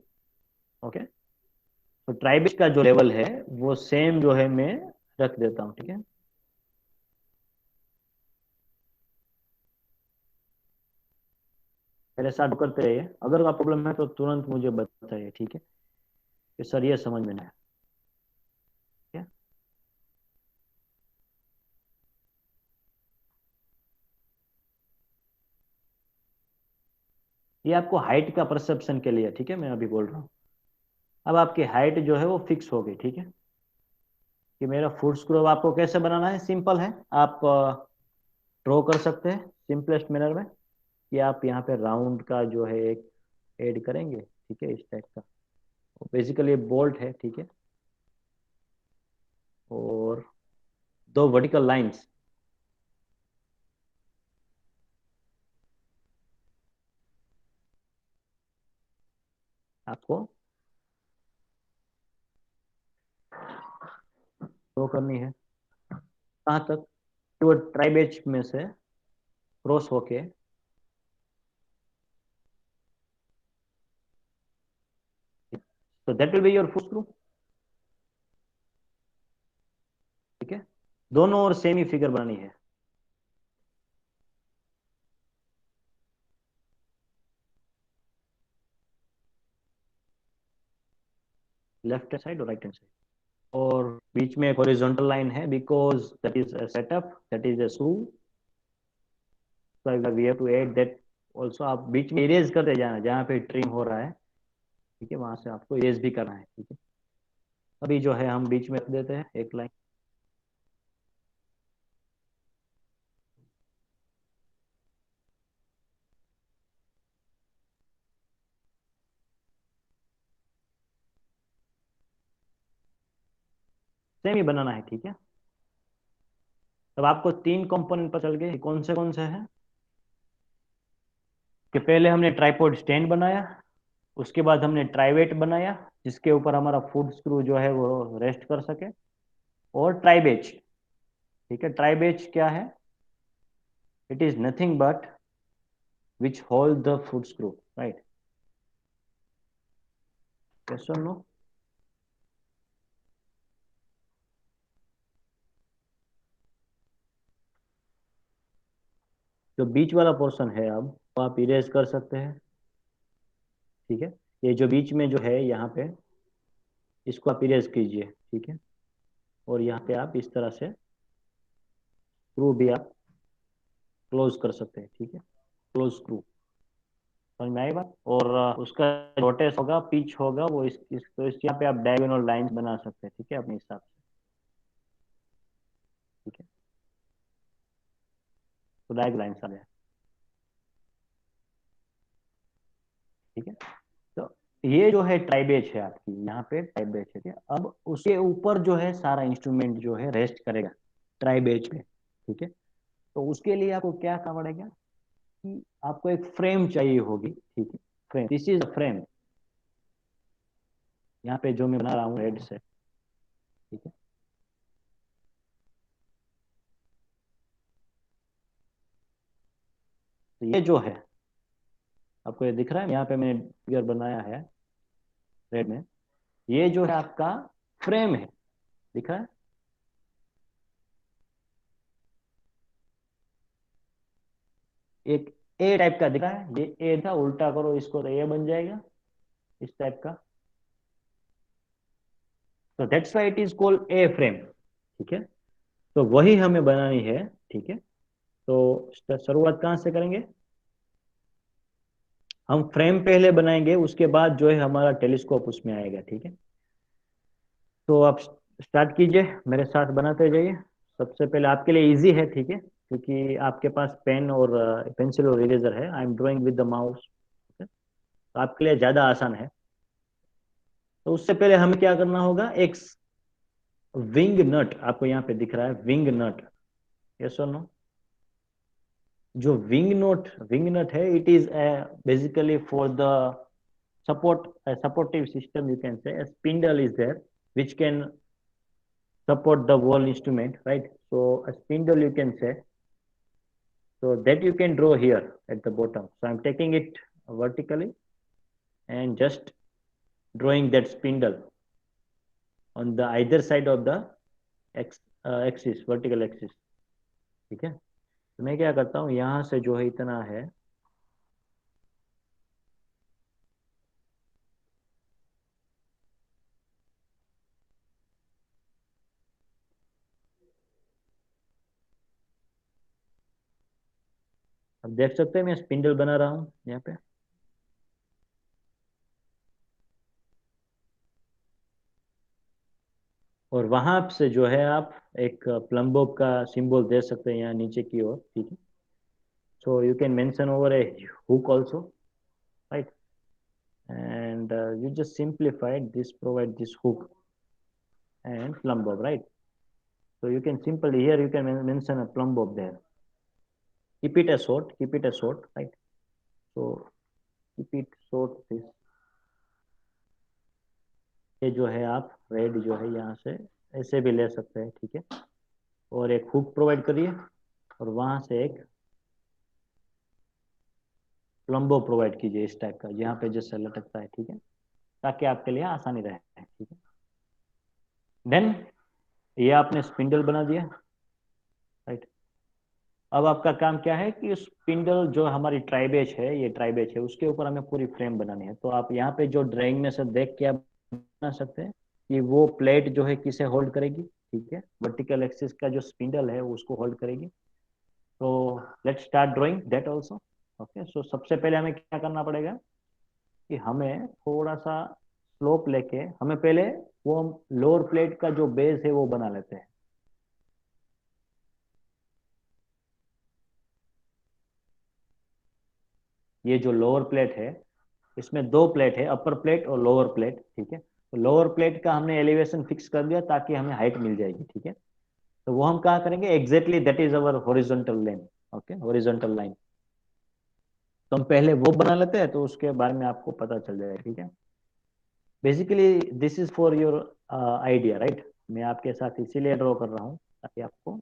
ओके। तो ट्राई बेच का जो लेवल है वो सेम जो है मैं रख देता हूँ, ठीक है। मेरे साथ करते रहिए, अगर आप प्रॉब्लम है तो तुरंत मुझे बताइए, ठीक है, कि सर ये समझ में नहीं आया, ठीक है। ये आपको हाइट का परसेप्शन के लिए, ठीक है, मैं अभी बोल रहा हूँ। अब आपकी हाइट जो है वो फिक्स हो गई, ठीक है, कि मेरा फुट स्क्रू आपको कैसे बनाना है, सिंपल है, आप ड्रॉ कर सकते हैं सिंपलेस्ट मैनर में, कि आप यहाँ पे राउंड का जो है एक ऐड करेंगे, ठीक है, इस टाइप का। बेसिकली बोल्ट है, ठीक है, और दो वर्टिकल लाइंस, आपको ड्रॉ करनी है, कहाँ तक, वो ट्राई बेच में से क्रॉस होके, तो that will be your foot screw, ठीक है। दोनों ओर सेम ही फिगर बनानी है, लेफ्ट हैंड साइड और राइट हैंड साइड, और बीच में एक हॉरिजॉन्टल लाइन है, because that is a setup, that is a screw, so we have to add that also। आप बीच में इरेज करते जाना, जहाँ पे ट्रिम हो रहा है, ठीक है, वहां से आपको इरेज भी करना है, ठीक है। अभी जो है हम बीच में रख देते हैं एक लाइन, सेम ही बनाना है, ठीक है। तब आपको तीन कंपोनेंट पता चल गए कौन से हैं, कि पहले हमने ट्राइपॉड स्टैंड बनाया, उसके बाद हमने ट्राइवेट बनाया जिसके ऊपर हमारा फुट स्क्रू जो है वो रेस्ट कर सके, और ट्राइबेज। ठीक है, ट्राइबेज क्या है? It is nothing but which hold the foot screw, right? Yes और नो? जो बीच वाला पोर्शन है अब वो आप इरेज कर सकते हैं। ठीक है, ये जो बीच में जो है यहाँ पे, इसको आप इरेज कीजिए। ठीक है, और यहाँ पे आप इस तरह से स्क्रू भी आप क्लोज कर सकते हैं। ठीक है, क्लोज स्क्रू, समझ में आई बात? और उसका रोटेस होगा, पिच होगा, वो तो इस यहाँ पे आप डायगोनल लाइंस बना सकते हैं। ठीक है, अपने हिसाब से। ठीक है, तो डायगोनल लाइंस आ जाए। ठीक है, तो ये जो है ट्राइबेज है आपकी, यहाँ पे ट्राइबेज है। ठीक है, अब उसके ऊपर जो है सारा इंस्ट्रूमेंट जो है रेस्ट करेगा ट्राइबेज पे। ठीक है, तो उसके लिए आपको क्या करना पड़ेगा कि आपको एक फ्रेम चाहिए होगी। ठीक है, फ्रेम, दिस इज फ्रेम, यहाँ पे जो मैं बना रहा हूँ रेड से। ठीक है, तो ये जो है आपको ये दिख रहा है, यहाँ पे मैंने फिगर बनाया है रेड में। ये जो है आपका फ्रेम है, दिख रहा है? एक ए टाइप का दिख रहा है, ये ए था, उल्टा करो इसको तो ए बन जाएगा, इस टाइप का। तो that's why it is called a frame. ठीक है, तो वही हमें बनानी है। ठीक है, तो शुरुआत कहाँ से करेंगे? हम फ्रेम पहले बनाएंगे, उसके बाद जो है हमारा टेलीस्कोप उसमें आएगा। ठीक है, तो आप स्टार्ट कीजिए, मेरे साथ बनाते जाइए। सबसे पहले आपके लिए इजी है। ठीक है, क्योंकि आपके पास पेन और पेंसिल और इरेजर है। I am drawing with the mouse, तो आपके लिए ज़्यादा आसान है। तो उससे पहले हमें क्या करना होगा, एक विंग नट आपको यहाँ पे दिख रहा है, विंग नट। यस और नो? जो विंग नट है, it is basically for the support, a supportive system, you can say. A spindle is there which can support the whole instrument, right? So a spindle you can say, so that you can draw here at the bottom. So I'm taking it vertically and just drawing that spindle on the either side of the axis, vertical axis. ठीक है, तो मैं क्या करता हूँ, यहाँ से जो है इतना है, अब देख सकते हैं मैं स्पिंडल बना रहा हूँ यहाँ पे। और वहां से जो है आप एक प्लम्बो का सिंबल दे सकते हैं यहाँ नीचे की ओर। ठीक है, so you can mention over a hook also, right? And you just simplified this, provide this hook and plumb bob, right? So you can simply here you can mention a plumb bob there. Keep it as short, keep it as short, right? So keep it short this। ये जो है आप red जो है यहाँ से ऐसे भी ले सकते हैं। ठीक है, और एक हुक प्रोवाइड करिए और वहां से एक प्लम्बो प्रोवाइड कीजिए इस टाइप का, यहाँ पे जैसे लटकता है। ठीक है, ताकि आपके लिए आसानी रहे। ठीक है, देन ये आपने स्पिंडल बना दिया, राइट? अब आपका काम क्या है कि स्पिंडल जो हमारी ट्राइबेज है, ये ट्राइबेज है, उसके ऊपर हमें पूरी फ्रेम बनानी है। तो आप यहाँ पे जो ड्राइंग में से देख के आप बना सकते हैं कि वो प्लेट जो है किसे होल्ड करेगी। ठीक है, वर्टिकल एक्सिस का जो स्पिंडल है उसको होल्ड करेगी। तो let's start drawing that also. Okay, so सबसे पहले हमें क्या करना पड़ेगा कि हमें थोड़ा सा स्लोप लेके हमें पहले वो लोअर प्लेट का जो बेस है वो बना लेते हैं। ये जो लोअर प्लेट है, इसमें दो प्लेट है, अपर प्लेट और लोअर प्लेट। ठीक है, तो लोअर प्लेट का हमने एलिवेशन फिक्स कर दिया ताकि हमें हाइट मिल जाएगी। ठीक है, तो वो हम कहाँ करेंगे exactly, that is our horizontal line. Okay, horizontal line. तो हम पहले वो बना लेते हैं, तो उसके बारे में आपको पता चल जाएगा, ठीक है। Basically this is for your idea, right. मैं आपके साथ इसीलिए ड्रॉ कर रहा हूँ ताकि आपको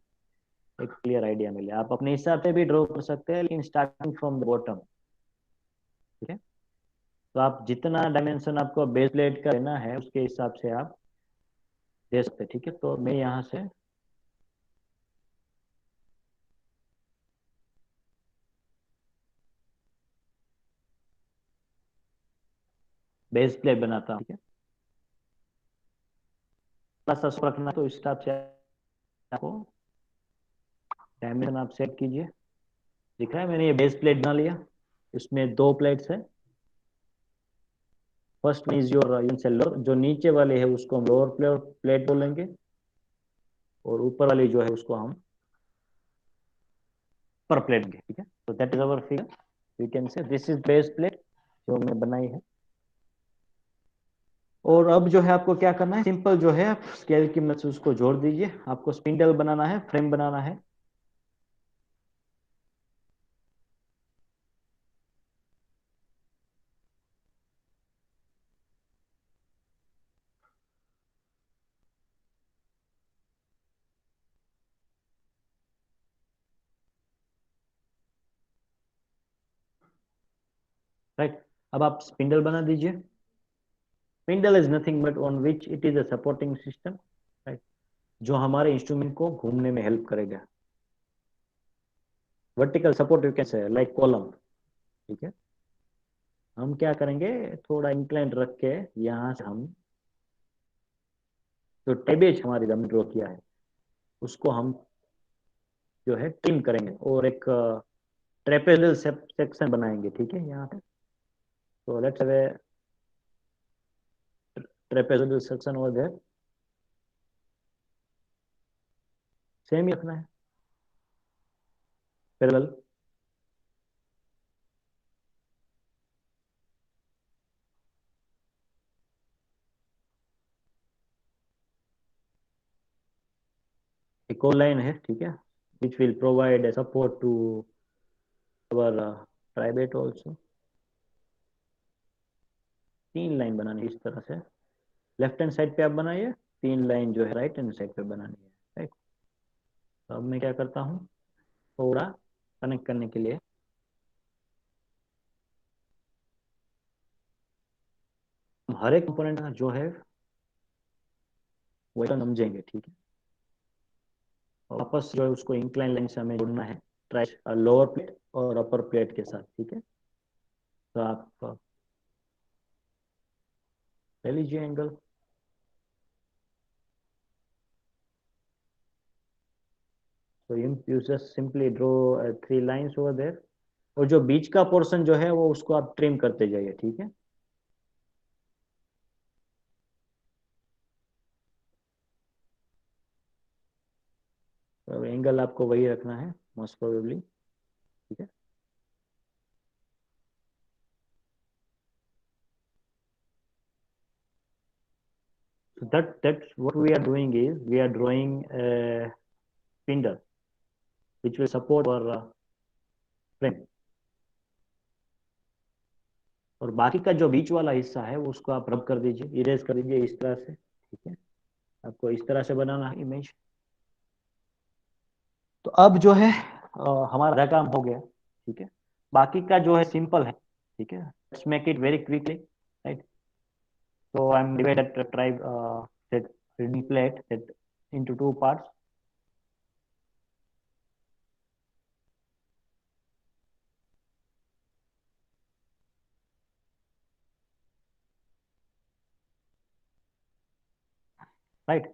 एक क्लियर आइडिया मिले। आप अपने हिसाब से भी ड्रॉ कर सकते हैं, लेकिन स्टार्टिंग फ्रॉम द बॉटम, ठीक है। तो आप जितना डायमेंशन आपको बेस प्लेट का लेना है उसके हिसाब से आप दे सकते हैं, ठीक है। तो मैं यहाँ से बेस प्लेट बनाता हूँ, ठीक है। थोड़ा सा स्पष्ट रखना, तो इस हिसाब से आपको डायमेंशन आप सेट कीजिए। दिख रहा है, मैंने ये बेस प्लेट बना लिया। इसमें दो प्लेट्स है। फर्स्ट इज योर लोअर, जो नीचे वाली है उसको हम लोअर प्लेट बोलेंगे, और ऊपर वाली जो है उसको हम अपर प्लेट देंगे, ठीक है। तो that is our figure. You can से दिस इज बेस प्लेट जो हमने बनाई है। और अब जो है आपको क्या करना है, सिंपल जो है आप स्केल की मदद से उसको जोड़ दीजिए। आपको स्पिंडल बनाना है, फ्रेम बनाना है। राइट। अब आप स्पिंडल बना दीजिए। Spindle is nothing but on which it is a supporting system, right, जो हमारे इंस्ट्रूमेंट को घूमने में हेल्प करेगा। वर्टिकल सपोर्ट यू कैन से लाइक कॉलम, ठीक है। हम क्या करेंगे, थोड़ा इंक्लाइन रख के यहाँ से हम जो टेबेज हमारी हमने ड्रॉ किया है उसको हम जो है ट्रिम करेंगे, और एक ट्रेपेजल सेक्शन बनाएंगे, ठीक है, यहाँ पे। तो let's have a trapezial section over there. Same ही रखना है, पैरेलल। एक और लाइन है, ठीक है, which will provide a support to our tribate also। तीन लाइन बनानी है इस तरह से। लेफ्ट हैंड साइड पे आप बनाइए, तीन लाइन जो है राइट हैंड साइड पे बनानी है, राइट। तो अब मैं क्या करता हूँ, थोड़ा कनेक्ट करने के लिए हर एक कंपोनेंट का जो है वो समझेंगे, ठीक है। और वापस जो है उसको इंक्लाइन लाइन से हमें जोड़ना है, ट्राई लोअर प्लेट और अपर प्लेट के साथ, ठीक है। तो आप ले लीजिए angle. So you just simply draw three lines over there, और जो बीच का पोर्शन जो है वो उसको आप ट्रिम करते जाइए, ठीक है। तो एंगल आपको वही रखना है मोस्ट प्रोबेबली, ठीक है। So that's what we are doing is we are drawing a spindle which will support our frame, और बाकी का जो बीच वाला हिस्सा है वो उसको आप रब कर दीजिए, इरेज कर दीजिए इस तरह से, ठीक है। आपको इस तरह से बनाना है इमेज। तो अब जो है हमारा आधा काम हो गया, ठीक है। बाकी का जो है सिंपल है, ठीक है। Let's make it very quickly, right. So I'm divided the tribe that reading plate that into two parts. Right.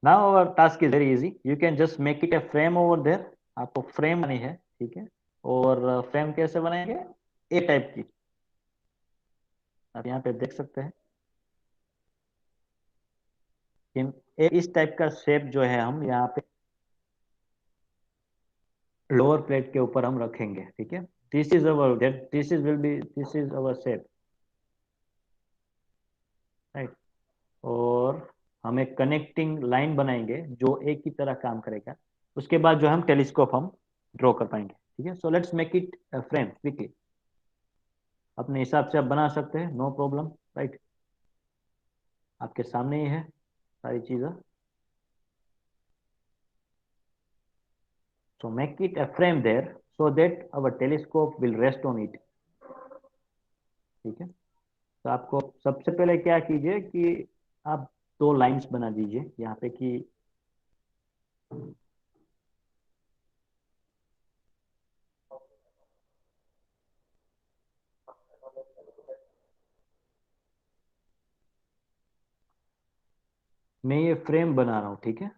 Now our task is very easy. You can just make it a frame over there. आपको frame बनानी है, ठीक है। और frame कैसे बनाएंगे, ए type की। आप यहाँ पे देख सकते हैं इस टाइप का शेप जो है हम यहाँ पे लोअर प्लेट के ऊपर हम रखेंगे, ठीक है। This is our this is will be this is our shape, right. और हम एक कनेक्टिंग लाइन बनाएंगे जो एक ही तरह काम करेगा। उसके बाद जो हम टेलीस्कोप हम ड्रॉ कर पाएंगे, ठीक है। So let's make it frame quickly. अपने हिसाब से आप बना सकते हैं, नो प्रॉब्लम, राइट। आपके सामने ही है सारी चीजें। So make it a frame there so that our telescope will rest on it. ठीक है। तो आपको सबसे पहले क्या कीजिए कि आप दो लाइंस बना दीजिए यहाँ पे कि मैं ये फ्रेम बना रहा हूँ, ठीक है।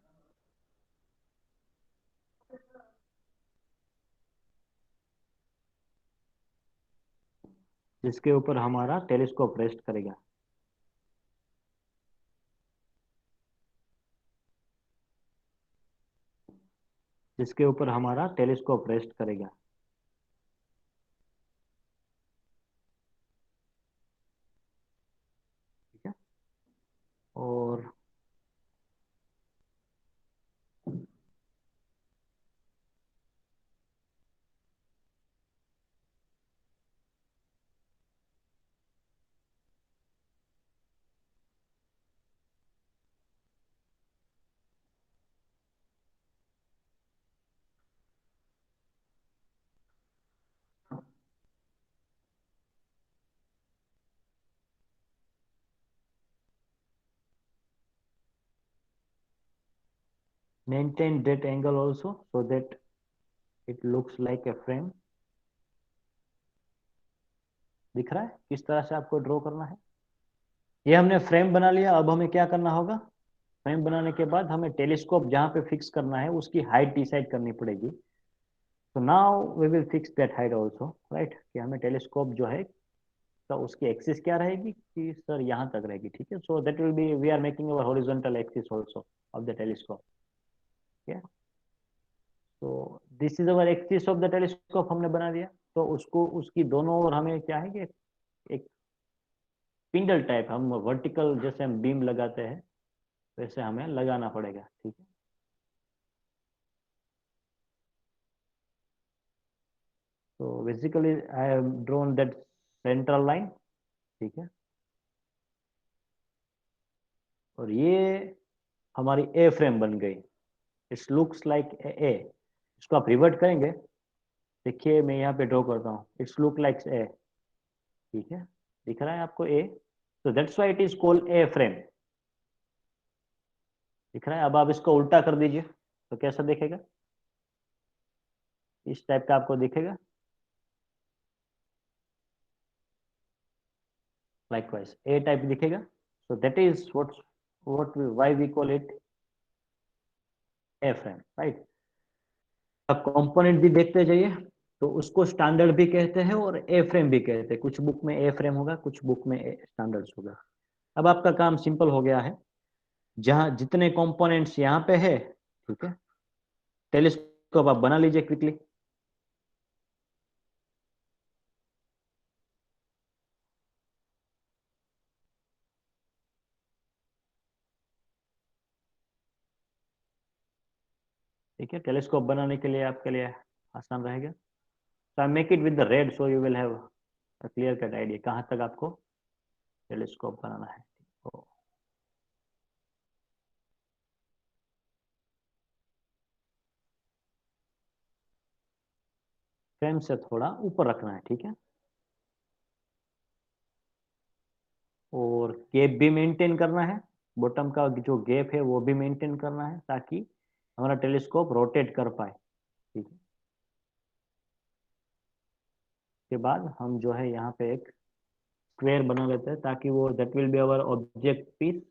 जिसके ऊपर हमारा टेलीस्कोप रेस्ट करेगा। जिसके ऊपर हमारा टेलीस्कोप रेस्ट करेगा। ठीक है। और maintain that angle also so that it looks like a frame। दिख रहा है किस तरह से आपको ड्रॉ करना है। ये हमने फ्रेम बना लिया। अब हमें क्या करना होगा, फ्रेम बनाने के बाद हमें टेलीस्कोप जहां पे फिक्स करना है उसकी हाइट डिसाइड करनी पड़ेगी। तो now we will fix that height also, right. कि हमें टेलीस्कोप जो है तो उसकी एक्सिस क्या रहेगी कि सर यहाँ तक रहेगी, ठीक है। So that will be, we are making our horizontal axis also of the telescope. ठीक है। तो this is our axis of the telescope, हमने बना दिया। तो उसको उसकी दोनों ओर हमें क्या है कि एक पिंडल टाइप, हम वर्टिकल जैसे हम बीम लगाते हैं वैसे हमें लगाना पड़ेगा, ठीक है। तो basically I have drawn that central line, ठीक है। और ये हमारी ए फ्रेम बन गई। It's looks like a. इसको आप रिवर्ट करेंगे, देखिए मैं यहाँ पे ड्रॉ करता हूँ, इट्स लुक लाइक ए, ठीक है। दिख रहा है आपको ए, तो that's why it is called a frame. दिख रहा है। अब आप इसको उल्टा कर दीजिए तो कैसा दिखेगा, इस टाइप का आपको दिखेगा। लाइकवाइज ए टाइप दिखेगा। So that is what why we call it a frame, right. अब कंपोनेंट भी देखते जाइए। तो उसको स्टैंडर्ड भी कहते हैं और ए फ्रेम भी कहते हैं। कुछ बुक में ए फ्रेम होगा, कुछ बुक में स्टैंडर्ड होगा। अब आपका काम सिंपल हो गया है। जहां जितने कंपोनेंट्स यहाँ पे है, ठीक है, टेलीस्कोप आप बना लीजिए क्विकली। ठीक है। टेलीस्कोप बनाने के लिए आपके लिए आसान रहेगा। So I make it with the red so you will have a clear cut idea कहाँ तक आपको टेलीस्कोप बनाना है। तो फ्रेम से थोड़ा ऊपर रखना है, ठीक है। और गैप भी मेंटेन करना है। बॉटम का जो गैप है वो भी मेंटेन करना है ताकि हमारा टेलीस्कोप रोटेट कर पाए, ठीक है। उसके बाद हम जो है यहाँ पे एक स्क्वायर बना लेते हैं ताकि वो that will be our object piece.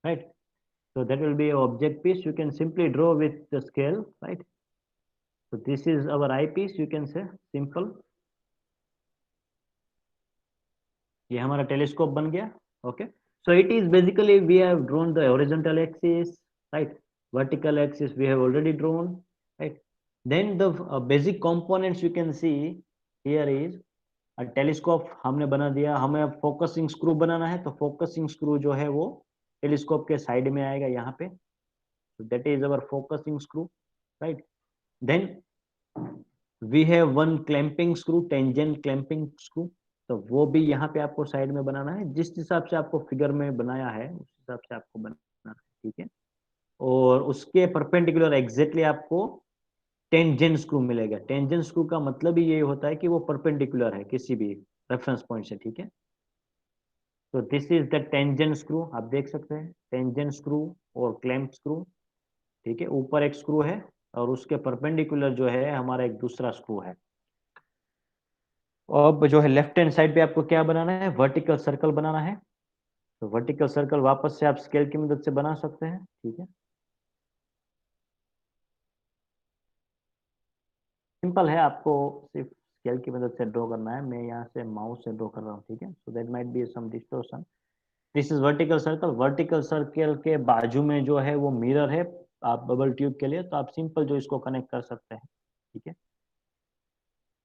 Right. So that will be your object piece. You can simply draw with the scale, right? So this is our eyepiece. You can say simple. ये हमारा telescope बन गया, okay? So it is basically we have drawn the horizontal axis, right? Vertical axis we have already drawn, right? Then the basic components you can see here is telescope हमने बना दिया। हमें focusing screw बनाना है, तो focusing screw जो है वो telescope के साइड में आएगा यहाँ पे। That is our focusing screw, right. Then we have one clamping screw, tangent clamping screw, तो वो भी यहाँ पे आपको साइड में बनाना है। जिस हिसाब से आपको फिगर में बनाया है उस हिसाब से आपको बनाना है, ठीक है। और उसके परपेंडिकुलर एग्जैक्टली आपको टेंजेंट स्क्रू मिलेगा। टेंजेंट स्क्रू का मतलब ही ये होता है कि वो परपेंडिकुलर है किसी भी रेफरेंस पॉइंट से, ठीक है। तो this is the tangent screw, आप देख सकते हैं टेंजेंट स्क्रू और क्लैंप स्क्रू, ठीक है। ऊपर एक स्क्रू है और उसके परपेंडिकुलर जो है हमारा एक दूसरा स्क्रू है। अब जो है लेफ्ट हैंड साइड पे आपको क्या बनाना है, वर्टिकल सर्कल बनाना है। तो वर्टिकल सर्कल वापस से आप स्केल की मदद से बना सकते हैं, ठीक है। सिंपल है, आपको सिर्फ स्केल की मदद से ड्रॉ करना है। मैं यहाँ से माउस से ड्रॉ कर रहा हूँ, ठीक है। So that might be some distortion. This is vertical circle. Vertical circle के बाजू में जो है वो मिरर है आप बबल ट्यूब के लिए, तो आप सिंपल जो इसको कनेक्ट कर सकते हैं, ठीक है।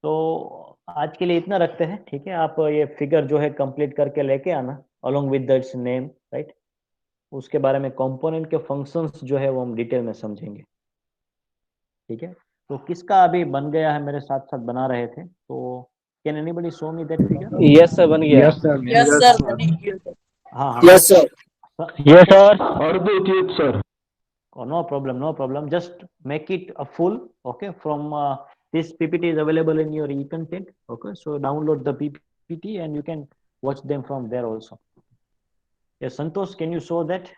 तो आज के लिए इतना रखते हैं, ठीक है। आप ये फिगर जो है कंप्लीट करके लेके आना along with that's name, right. उसके बारे में कंपोनेंट के फंक्शंस जो है वो हम डिटेल में समझेंगे, ठीक है। तो किसका अभी बन गया है, मेरे साथ साथ बना रहे थे, तो can anybody show me that figure? Yes, sir, बन गया। Yes, sir. Yes, Yes, sir. sir. हाँ हाँ Yes, sir. Yes, sir. Urdu tube, sir. Oh, no problem, no problem. Just make it a full, okay. From this PPT is available in your e-content, okay. So download the PPT and you can watch them from there also. Yes, Santosh, can you show that,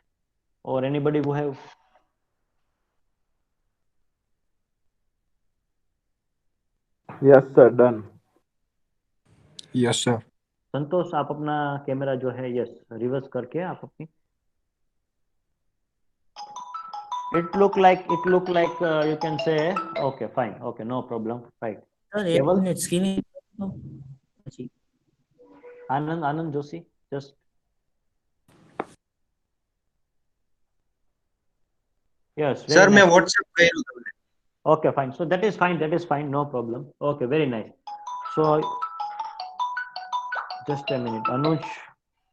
or anybody who have? Yes, sir. Done. Yes, sir. संतोष, आप अपना camera जो है yes reverse करके आप अपनी it look like you can say okay fine, okay, no problem, right. Sir एक केवल minute screen પછી Anand Joshi, just yes, very sir मैं nice. व्हाट्सएप કર્યું તમને. Okay, fine. So that is fine, no problem. Okay, very nice. So just a minute.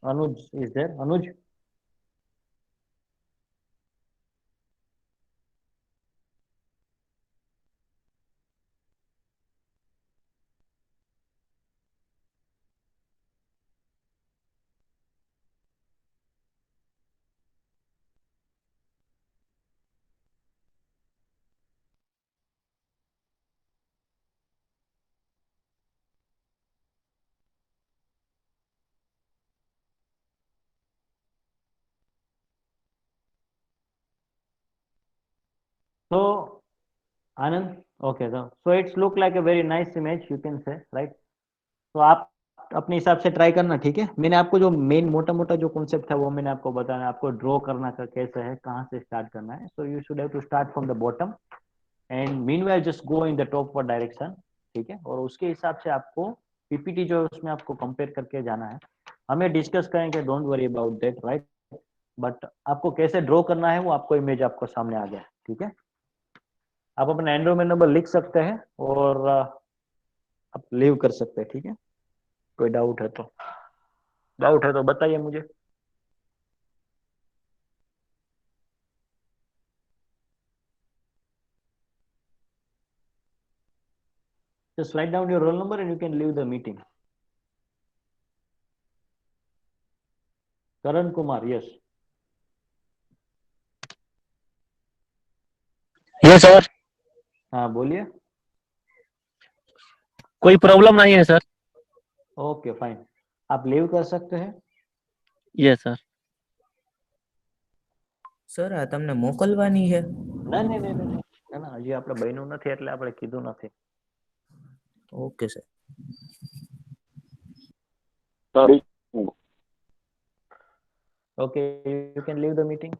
Anuj is there? Anuj? So Anand, okay, so it's look like a very nice image, you can say, right? तो आप अपने हिसाब से try करना, ठीक है। मैंने आपको जो मेन मोटा मोटा जो कॉन्सेप्ट था वो मैंने आपको बताया, आपको ड्रॉ करना का कैसे है, कहाँ से स्टार्ट करना है। So you should have to start from the bottom and meanwhile just go in the top for direction, ठीक है। और उसके हिसाब से आपको पीपीटी जो है उसमें आपको कंपेयर करके जाना है। हमें डिस्कस करेंगे, don't worry about that, right. But आपको कैसे ड्रॉ करना है वो आपको इमेज आपको सामने आ गया, ठीक है। आप अपना एनरोलमेंट नंबर लिख सकते हैं और आप लीव कर सकते हैं, ठीक है। कोई डाउट है तो बताइए मुझे। Just write down your roll number and you can leave the meeting. Karan Kumar, yes. Yes, sir. हाँ बोलिए। कोई प्रॉब्लम नहीं है सर। ओके फाइन, आप लीव कर सकते हैं। Yes, sir. સર આ તમને મોકલવાની છે? ના હજી આપણે બન્યું નથી એટલે આપણે કીધું નથી. Okay sir. Sorry. Okay, you can leave the meeting.